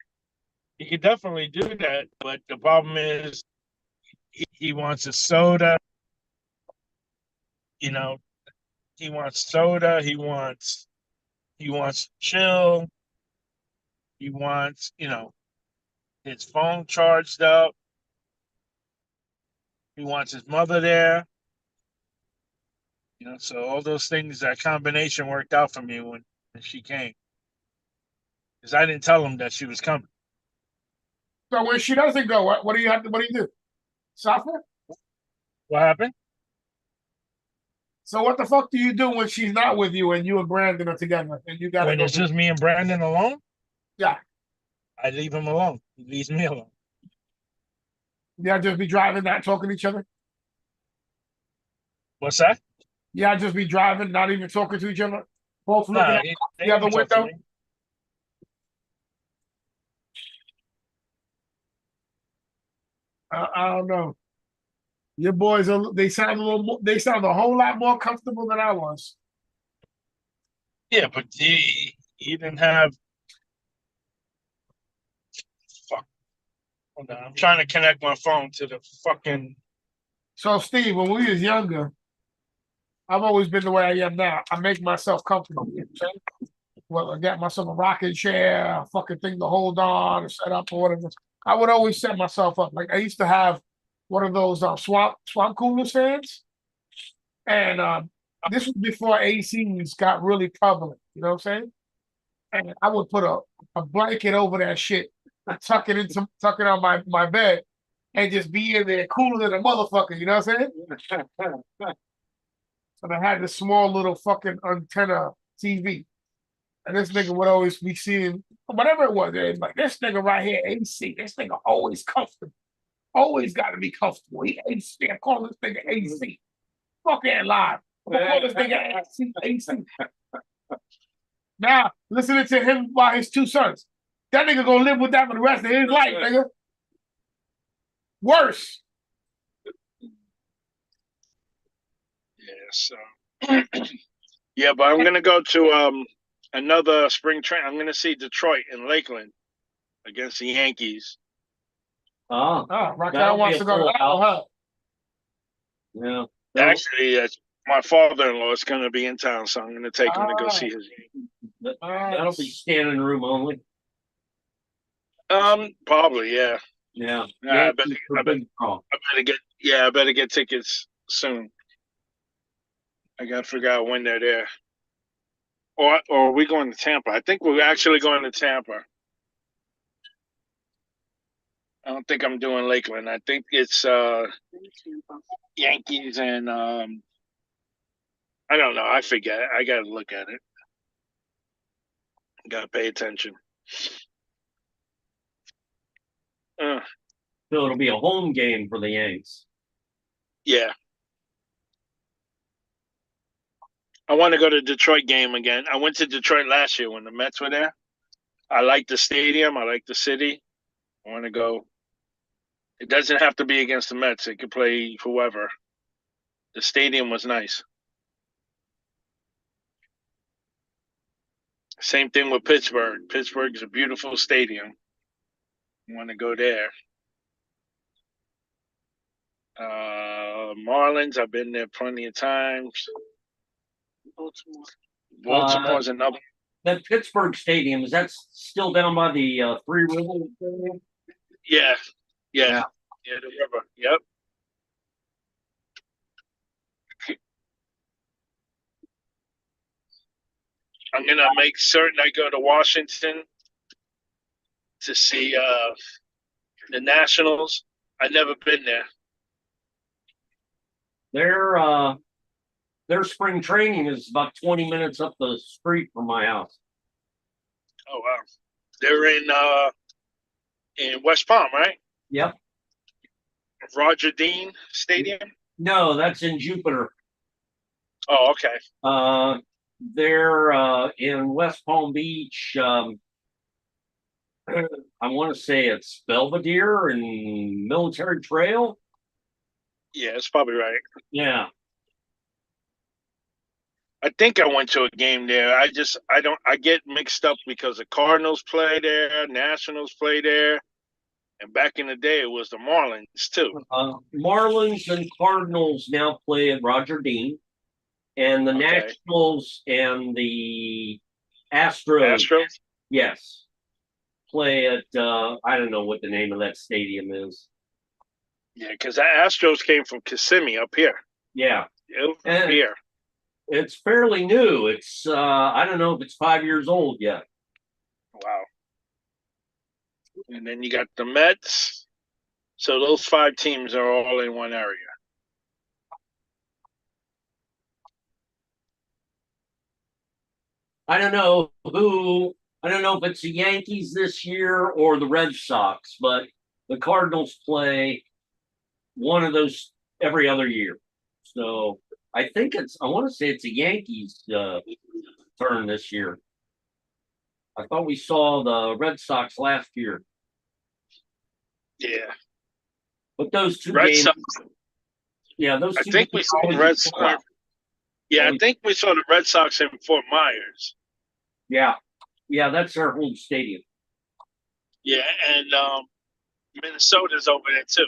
He could definitely do that, but the problem is he wants a soda You know, he wants soda. He wants chill. He wants, his phone charged up. He wants his mother there. So all those things, that combination worked out for me when she came. Because I didn't tell him that she was coming. So when she doesn't go, what do you have to? What do you do? Suffer. What happened? So what the fuck do you do when she's not with you and you and Brandon are together and you gotta When go? it's just me and Brandon alone, Yeah, I leave him alone. He leaves me alone. yeah, just be driving, not talking to each other. What's that? Yeah, just be driving, not even talking to each other. Both looking Nah, out they the other don't talk to window. me. I don't know. Your boys are. They sound a little. They sound a whole lot more comfortable than I was. Yeah, but he didn't have. Fuck. Hold on. I'm trying to connect my phone to the fucking. So Steve, when we was younger, I've always been the way I am now. I make myself comfortable. You know what I'm saying? Well, I got myself a rocking chair, a fucking thing to hold on, or set up, or whatever. I would always set myself up. Like I used to have one of those swamp coolers fans, and this was before ACs got really prevalent. You know what I'm saying? And I would put a blanket over that shit, tuck it on my bed, and just be in there cooler than a motherfucker. You know what I'm saying? And I had this small little fucking antenna TV. And this nigga would always be seeing whatever it was. It's like this nigga right here, AC. This nigga always comfortable. Always got to be comfortable. He AC. I call this nigga AC. Fuck that live. I call this nigga AC. AC. Now listening to him by his two sons. That nigga gonna live with that for the rest of his life, nigga. Worse. Yeah, so. Yeah, but I'm gonna go to another spring train. I'm gonna see Detroit in Lakeland against the Yankees. Oh, Raquel that'll be wants a to go to full that house. one, huh? Yeah. Actually, my father-in-law is gonna be in town, so I'm gonna take him to go see his Yankees. That'll be standing room only. Probably, yeah. Yeah. I Yankees for big draw. I better get tickets soon. I gotta figure out when they're there. Or are we going to Tampa? I think we're actually going to Tampa. I don't think I'm doing Lakeland. I think it's Yankees and I don't know. I forget. I gotta look at it. Gotta pay attention. So it'll be a home game for the Yanks. Yeah. I want to go to Detroit game again. I went to Detroit last year when the Mets were there. I like the stadium. I like the city. I want to go. It doesn't have to be against the Mets. It could play whoever. The stadium was nice. Same thing with Pittsburgh. Pittsburgh is a beautiful stadium. I want to go there. Marlins, I've been there plenty of times. Baltimore's another. That Pittsburgh Stadium, is that still down by the Three Rivers Stadium? Yeah. Yeah, the river. Yep. I'm gonna make certain I go to Washington to see the Nationals. I've never been there. Their spring training is about 20 minutes up the street from my house. Oh wow. They're in West Palm, right? Yep. Roger Dean Stadium. No, that's in Jupiter. Oh, okay. They're in West Palm Beach. I want to say it's Belvedere and Military Trail. Yeah, it's probably right. Yeah. I think I went to a game there. I get mixed up because the Cardinals play there, Nationals play there, and back in the day it was the Marlins too. Marlins and Cardinals now play at Roger Dean. and the Okay. Nationals and the Astros. Astros? Yes, play at I don't know what the name of that stadium is. Yeah, because that Astros came from Kissimmee up here. Yeah, Up and here. it's fairly new. It's I don't know if it's 5 years old yet. Wow. And then you got the Mets. So those 5 teams are all in one area. I don't know who. I don't know if it's the Yankees this year or the Red Sox, but the Cardinals play one of those every other year. So I think it's. I want to say it's the Yankees' turn this year. I thought we saw the Red Sox last year, Yeah. but those two Red games. Sox. Yeah, those I two think games we saw always Red sell Sox. out. Yeah, I think we saw the Red Sox in Fort Myers. Yeah, yeah, that's their home stadium. Yeah, and Minnesota's over there too.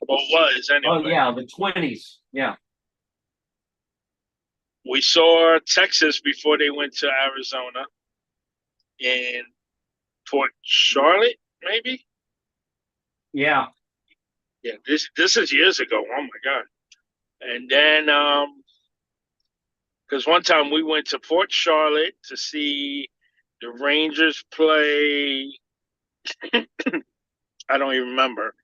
Or was anyway. Oh yeah, the 20s. Yeah. We saw Texas before they went to Arizona in Port Charlotte, maybe. Yeah. Yeah, this is years ago. Oh my god! And then because one time we went to Port Charlotte to see the Rangers play. I don't even remember.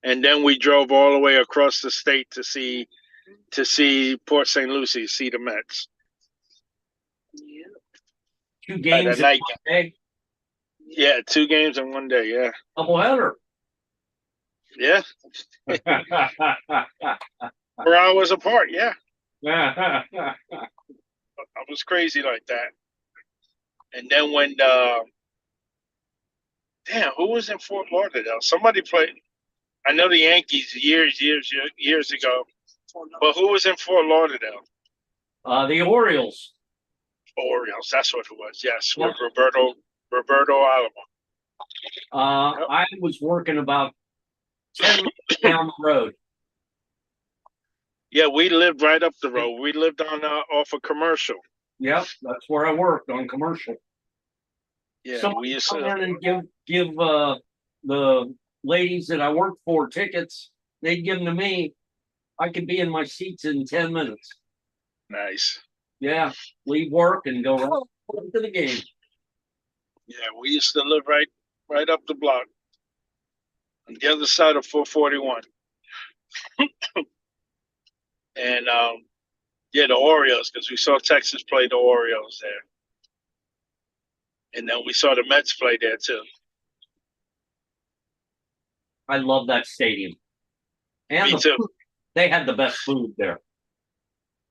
And then we drove all the way across the state to see Port St. Lucie, see the Mets. Two At games a in night. one day. Yeah, 2 games in one day. Yeah, Doubleheader. yeah, 4 hours apart. Yeah, I was crazy like that. And then when damn, who was in Fort Lauderdale? Somebody played. I know the Yankees years ago, but who was in Fort Lauderdale? The Orioles. Orioles. That's what it was. Yes, Yep. with Roberto Alomar. Yep. I was working about 10 minutes down the road. Yeah, we lived right up the road. We lived on off a Commercial. Yep, that's where I worked on commercial. Yeah, Somebody we used come to. in and give the ladies that I worked for tickets. They'd give them to me. I could be in my seats in 10 minutes. Nice. Yeah, leave work and go right to the game. Yeah, we used to live right up the block on the other side of 441. And yeah, the Orioles, because we saw Texas play the Orioles there. And then we saw the Mets play there too. I love that stadium. And Me too. Food. They had the best food there.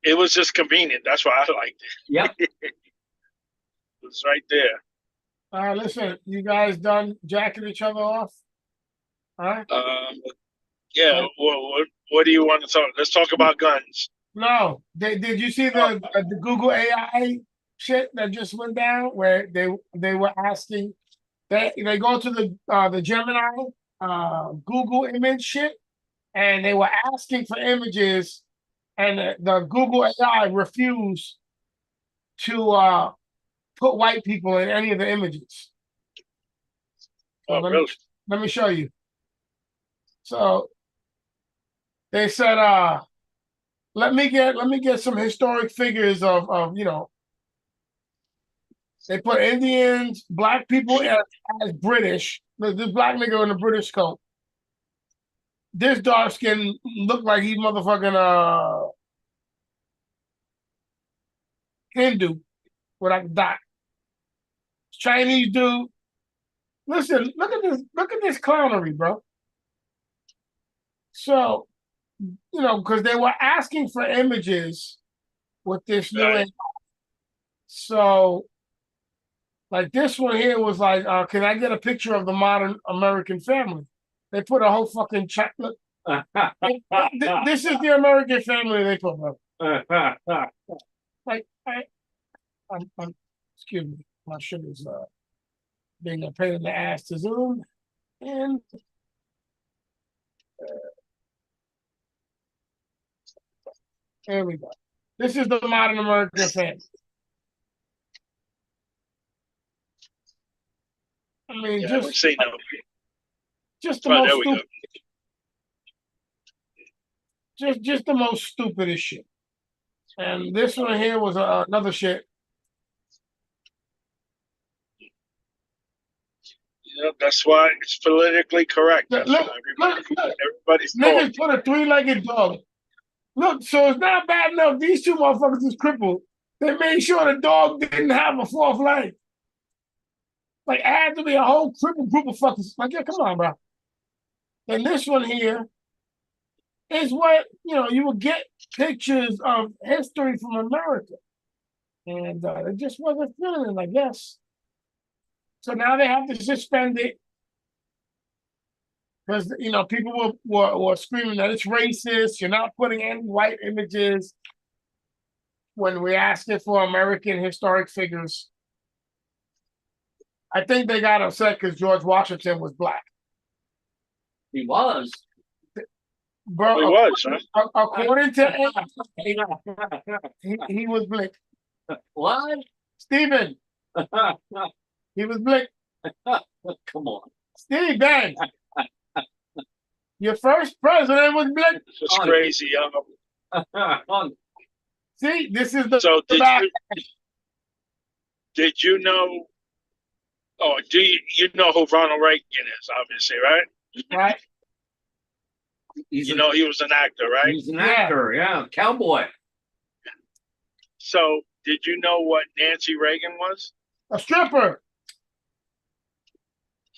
It was just convenient. That's why I liked it. Yep. It was right there. Listen, you guys done jacking each other off? All right. Yeah. Okay. What do you want to talk? Let's talk about guns. No, did you see the Google AI shit that just went down where they were asking they go to the Gemini Google image shit and they were asking for images and the Google AI refused to put white people in any of the images. So Really? let me show you. So they said let me get some historic figures of they put Indians, black people as British. This black nigga in a British coat. This dark skin looked like he motherfucking Hindu with a dot. Chinese dude. Listen, look at this clownery, bro. So, because they were asking for images with this new Right. AI. So, like this one here was like, can I get a picture of the modern American family? They put a whole fucking check. Look, this is the American family they put, bro. Like, excuse me, my shit is being a pain in the ass to zoom. And there we go. This is the modern American family. I mean, Yeah, we're seeing that. just the Oh, most there we go. stupid, just the most stupidest shit. And this one here was another shit. Yeah, that's why it's politically correct. Look, That's look, why look, look. everybody's Niggas talking. put a three-legged dog. Look, so it's not bad enough. These two motherfuckers is crippled. They made sure the dog didn't have a fourth leg. Like, it had to be a whole crippled group of fuckers. Like, yeah, come on, bro. And this one here is what, you would get pictures of history from America. And it just wasn't feeling it, I guess. So now they have to suspend it because, people were screaming that it's racist. You're not putting any white images when we asked it for American historic figures. I think they got upset because George Washington was black. He was. Bro, He was, huh? according to he was black. What? Stephen, he was black. Come on. Stephen, your first president was black. It's crazy. See, this is the So back. did you know? Oh, you know who Ronald Reagan is? Obviously, right? Right? He was an actor, right? He's an actor, yeah, cowboy. So did you know what Nancy Reagan was? A stripper.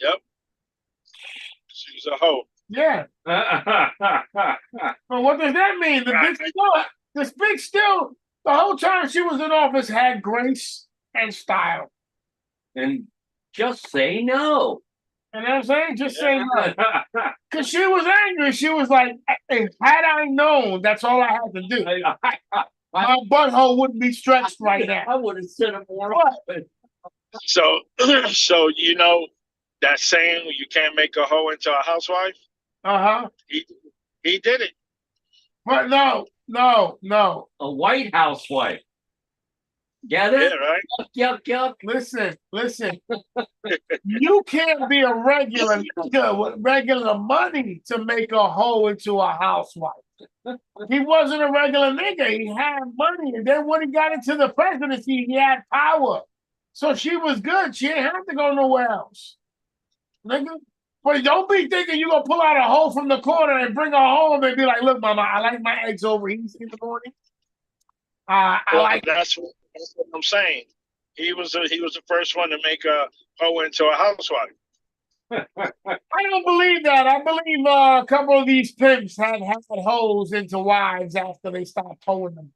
Yep. She was a hoe. Yeah. But what does that mean? This bitch still, the whole time she was in office, had grace and style. And just say no. You know what I'm saying? Just say no. Because she was angry. She was like, hey, had I known, that's all I had to do. My butthole wouldn't be stretched right now. I would have said it more. So, you know that saying, you can't make a hoe into a housewife? Uh-huh. He did it. But no. A white housewife. Get it? Yeah, right? Yuck. Listen. You can't be a regular nigga with regular money to make a hoe into a housewife. He wasn't a regular nigga. He had money. And then when he got into the presidency, he had power. So she was good. She didn't have to go nowhere else. Nigga. But don't be thinking you're going to pull out a hoe from the corner and bring her home and be like, look, mama, I like my eggs over easy in the morning. That's what I'm saying. He was the first one to make a hoe into a housewife. I don't believe that. I believe a couple of these pimps had hoes into wives after they stopped hoeing them.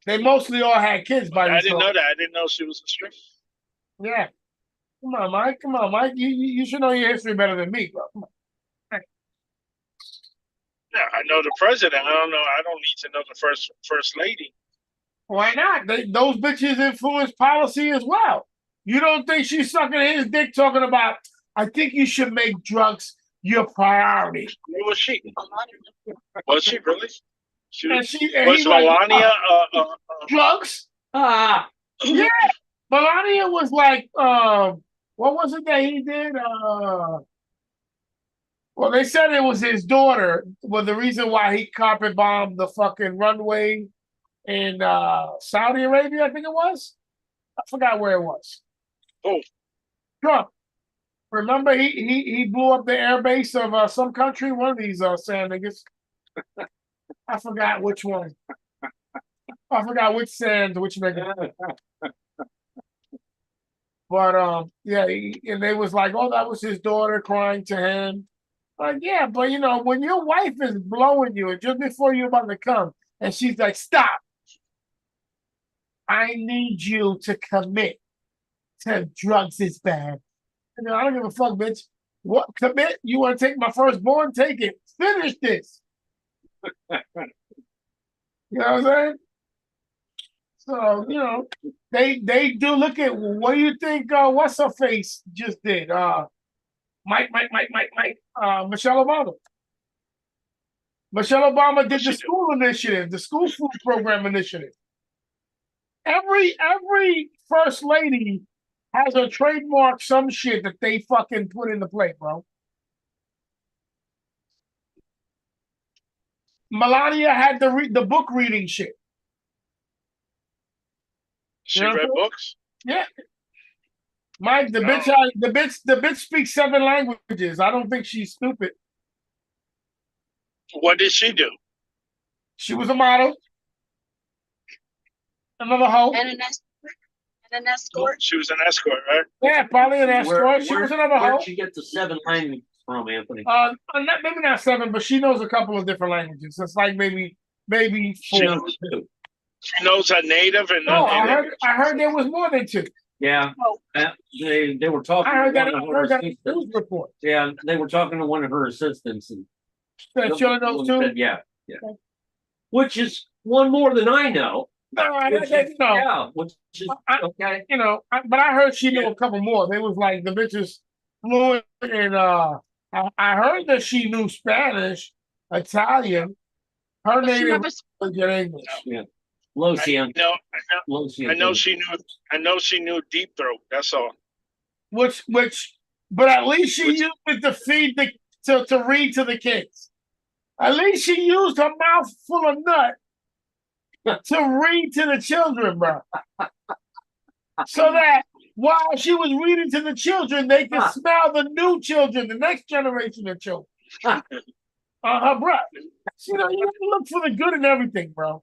They mostly all had kids by I didn't know that. I didn't know she was a stripper. Yeah. Come on, Mike. You should know your history better than me, bro. Come on. Yeah, I know the president. I don't know. I don't need to know the first lady. Why not? Those bitches influence policy as well. You don't think she's sucking his dick talking about, I think you should make drugs your priority. Who was she? Was she really? Was Melania like, drugs? Yeah. Melania was like, what was it that he did? Well, they said it was his daughter. Well, the reason why he carpet bombed the fucking runway in Saudi Arabia, I think it was. I forgot where it was. Oh, Trump. Remember, he blew up the airbase of some country. One of these sand niggas. I forgot which one. I forgot which sand, which nigga. But yeah, and they was like, oh, that was his daughter crying to him. Like, yeah, but when your wife is blowing you just before you're about to come, and she's like, stop. I need you to commit to drugs is bad. I don't give a fuck, bitch. What commit? You want to take my firstborn? Take it. Finish this. You know what I'm saying? So, they do look at what do you think what's her face just did? Mike, Michelle Obama. Michelle Obama did She the did. school initiative, the school food program initiative. Every first lady has a trademark some shit that they fucking put into play, bro. Melania had the book reading shit. She You know read what I'm books. saying? Yeah. Mike, Oh. the bitch speaks 7 languages. I don't think she's stupid. What did she do? She was a model. Another hoe. And an escort. She was an escort, right? Yeah, probably an escort. She was another hoe. Where'd she get the 7 languages from, Anthony? Maybe not 7, but she knows a couple of different languages. It's like maybe She 4. knows 2. She knows her native and No, non-native. I heard there was more than 2. Yeah, Oh, they were talking. I heard that. to I one of her heard that in assistants. the news report. Yeah, they were talking to one of her assistants, and That she only knows 2. said, yeah. Which is one more than I know. No, Which is, which is okay. But I heard she knew a couple more. They was like the bitches fluent in I heard that she knew Spanish, Italian. Her but she native never. language and English. Yeah. Lucian. I know she knew deep throat. That's all. But at least she used it to feed to read to the kids. At least she used her mouth full of nut to read to the children, bro. So that while she was reading to the children, they could smell the new children, the next generation of children. Her breath. You have to look for the good in everything, bro.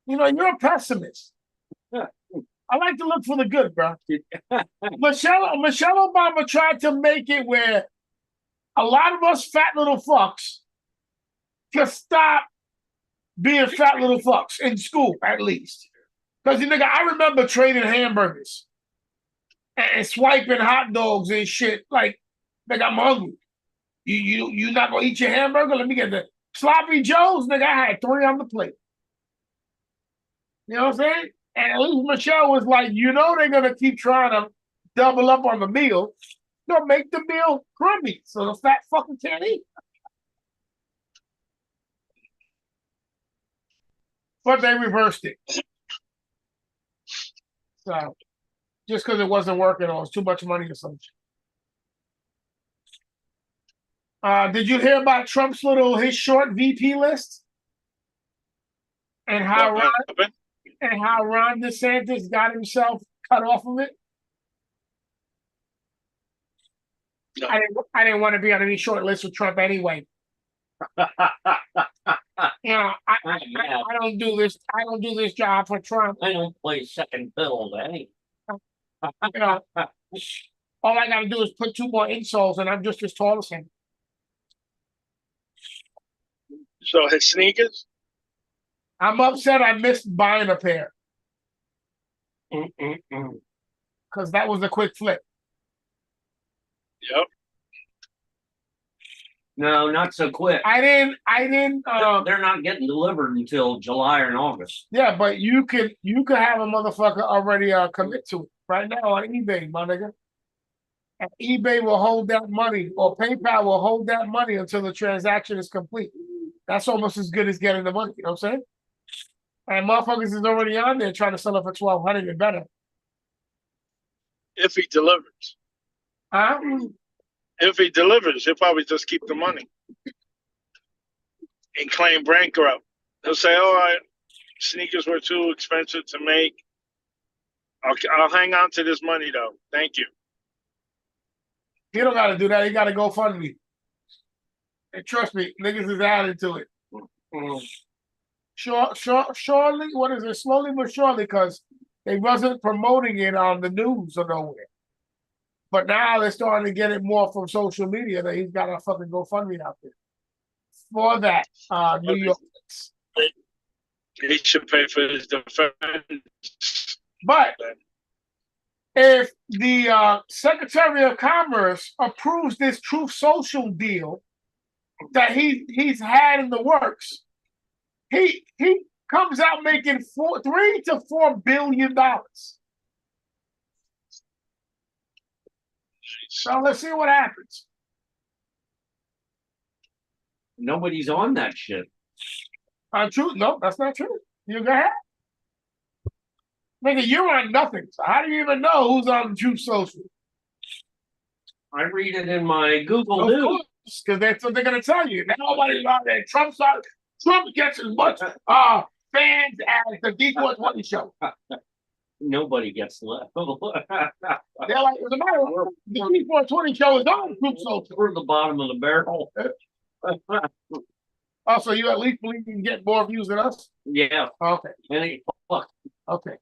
You're a pessimist. I like to look for the good, bro. Michelle Obama tried to make it where a lot of us fat little fucks can stop being fat little fucks in school, at least. Because nigga, I remember trading hamburgers and swiping hot dogs and shit. Like, nigga, I'm hungry. You not gonna eat your hamburger? Let me get the sloppy joes, nigga. I had 3 on the plate. You know what I'm saying? And at least Michelle was like, they're gonna keep trying to double up on the meal. They'll make the meal crummy, so the fat fucking can't eat. But they reversed it. So just because it wasn't working or it was too much money or something. Did you hear about Trump's his short VP list? And how Ron DeSantis got himself cut off of it? No. I didn't want to be on any short list with Trump anyway. I don't do this. I don't do this job for Trump. I don't play second fiddle to any. All I gotta do is put 2 more insoles, and I'm just as tall as him. So his sneakers. I'm upset I missed buying a pair. Because that was a quick flip. Yep. No, not so quick. I didn't. They're not getting delivered until July or August. Yeah, but you could have a motherfucker already commit to it right now on eBay, my nigga. And eBay will hold that money, or PayPal will hold that money until the transaction is complete. That's almost as good as getting the money. You know what I'm saying? And motherfuckers is already on there trying to sell it for $1,200 and better. If he delivers. Huh? If he delivers, he'll probably just keep the money and claim bankrupt. He'll say, "Oh, sneakers were too expensive to make. I'll hang on to this money though. Thank you." He don't got to do that. He got to go fund me. And trust me, niggas is added to it. Surely, what is it? Slowly but surely, because they wasn't promoting it on the news or nowhere. But now they're starting to get it more from social media that he's got a fucking GoFundMe out there for that New York. He should pay for his defense. But if the Secretary of Commerce approves this Truth Social deal that he's had in the works, he comes out making $3 to $4 billion. So let's see what happens. Nobody's on that shit. True? No, that's not true. You go ahead. Nigga, you're on nothing. So how do you even know who's on Truth Social? I read it in my Google Of News. course, because that's what they're gonna tell you. Nobody's on there. Trump gets as much fans as the D420 show. Nobody gets left. They're like, as a matter of fact, the D420 show is on Truth Social. We're at the bottom of the barrel. Oh, so you at least believe you can get more views than us? Yeah. Okay. Any fuck. Okay.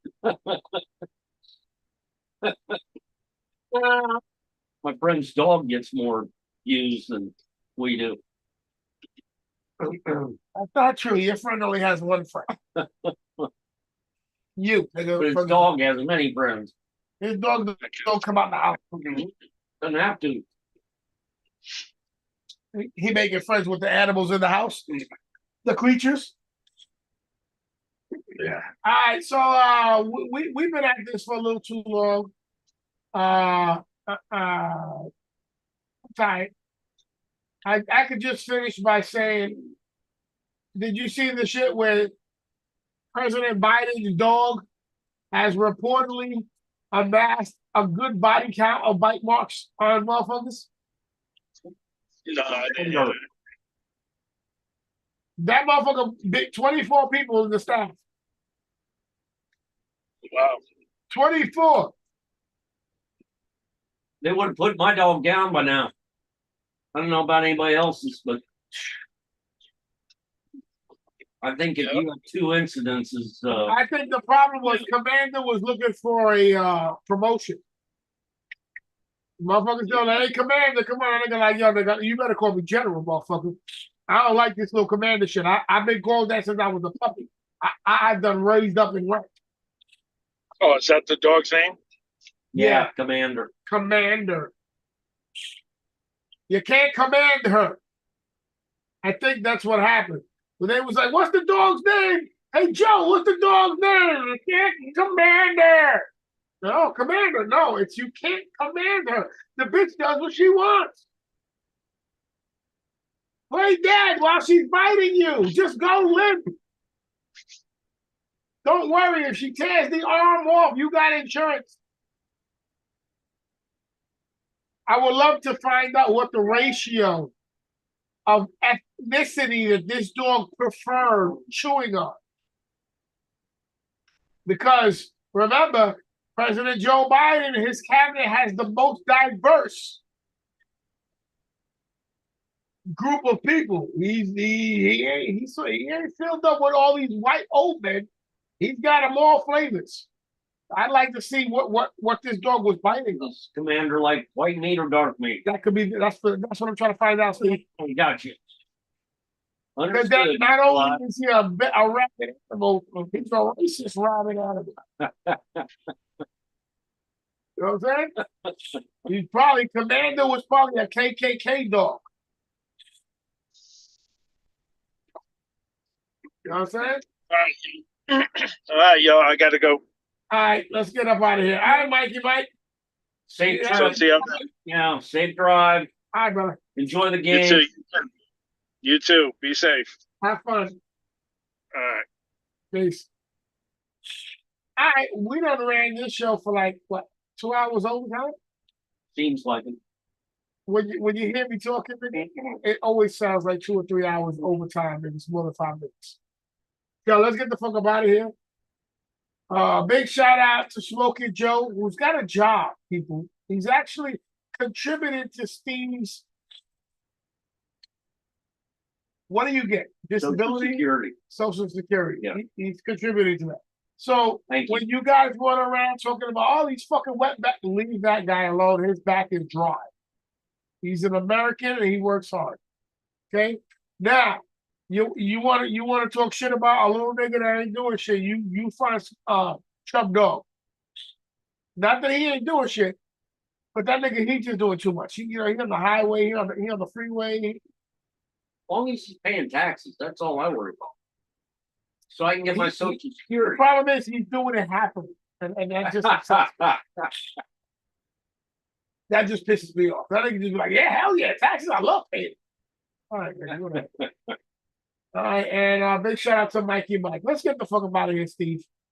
My friend's dog gets more views than we do. That's not true. Your friend only has one friend. You. But his dog has many friends. His dog don't come out the house. Doesn't have to. He making friends with the animals in the house, the creatures. Yeah. All right, so we've been at this for a little too long. Tight. I could just finish by saying, did you see the shit where President Biden's dog has reportedly amassed a good body count of bite marks on motherfuckers? No, I didn't know That motherfucker bit 24 people in the staff. Wow. 24. They would have put my dog down by now. I don't know about anybody else's, but I think if you have 2 incidences, I think the problem was Commander was looking for a promotion. Motherfuckers go, hey, Commander, come on. They're like, yo, you better call me General, motherfucker. I don't like this little Commander shit. I've been called that since I was a puppy. I've done raised up and ranked. Oh, is that the dog's name? yeah, Commander. Commander. You can't command her. I think that's what happened. When they was like, what's the dog's name? Hey, Joe, what's the dog's name? You can't Commander. No, Commander. No, it's you can't command her. The bitch does what she wants. Play dead while she's biting you. Just go limp. Don't worry if she tears the arm off. You got insurance. I would love to find out what the ratio of ethnicity that this dog preferred chewing on. Because remember, President Joe Biden and his cabinet has the most diverse group of people. He ain't filled up with all these white old men. He's got them all flavors. I'd like to see what this dog was biting us. Is Commander like white meat or dark meat? That could be that's what I'm trying to find out, Steve. We got you. Because that Understood. not only is he a rabbit animal, he's a racist rabbit animal. You know what I'm saying? He's probably Commander was probably a KKK dog. You know what I'm saying? All right, yo, I gotta go. All right, let's get up out of here. All right, Mikey, Mike. Safe Yeah. drive. See ya. Yeah, safe drive. All right, brother. Enjoy the You game. too. You too. Be safe. Have fun. All right. Peace. All right, we done ran this show for like what 2 hours overtime. Seems like it. When you hear me talking, it always sounds like 2 or 3 hours overtime, and it's more than 5 minutes. So let's get the fuck up out of here. Big shout out to Smokey Joe, who's got a job, people. He's actually contributed to Steve's. What do you get? Social Disability? Security. Social Security. Yeah. He's contributing to that. So Thank you. when you guys run around talking about all these fucking wet back, leave that guy alone. His back is dry. He's an American and he works hard. Okay? Now, you want to talk shit about a little nigga that ain't doing shit. You find Chubb Dog. Not that he ain't doing shit, but that nigga he just doing too much. He on the highway, he on the freeway. As long as he's paying taxes, that's all I worry about. So I can get my Social The Security. problem is he's doing it happily, and that just that just pisses me off. That nigga just be like, yeah, hell yeah, taxes, I love paying. All right, man, whatever. All right, and big shout out to Mikey Mike. Let's get the fuck up out of here, Steve.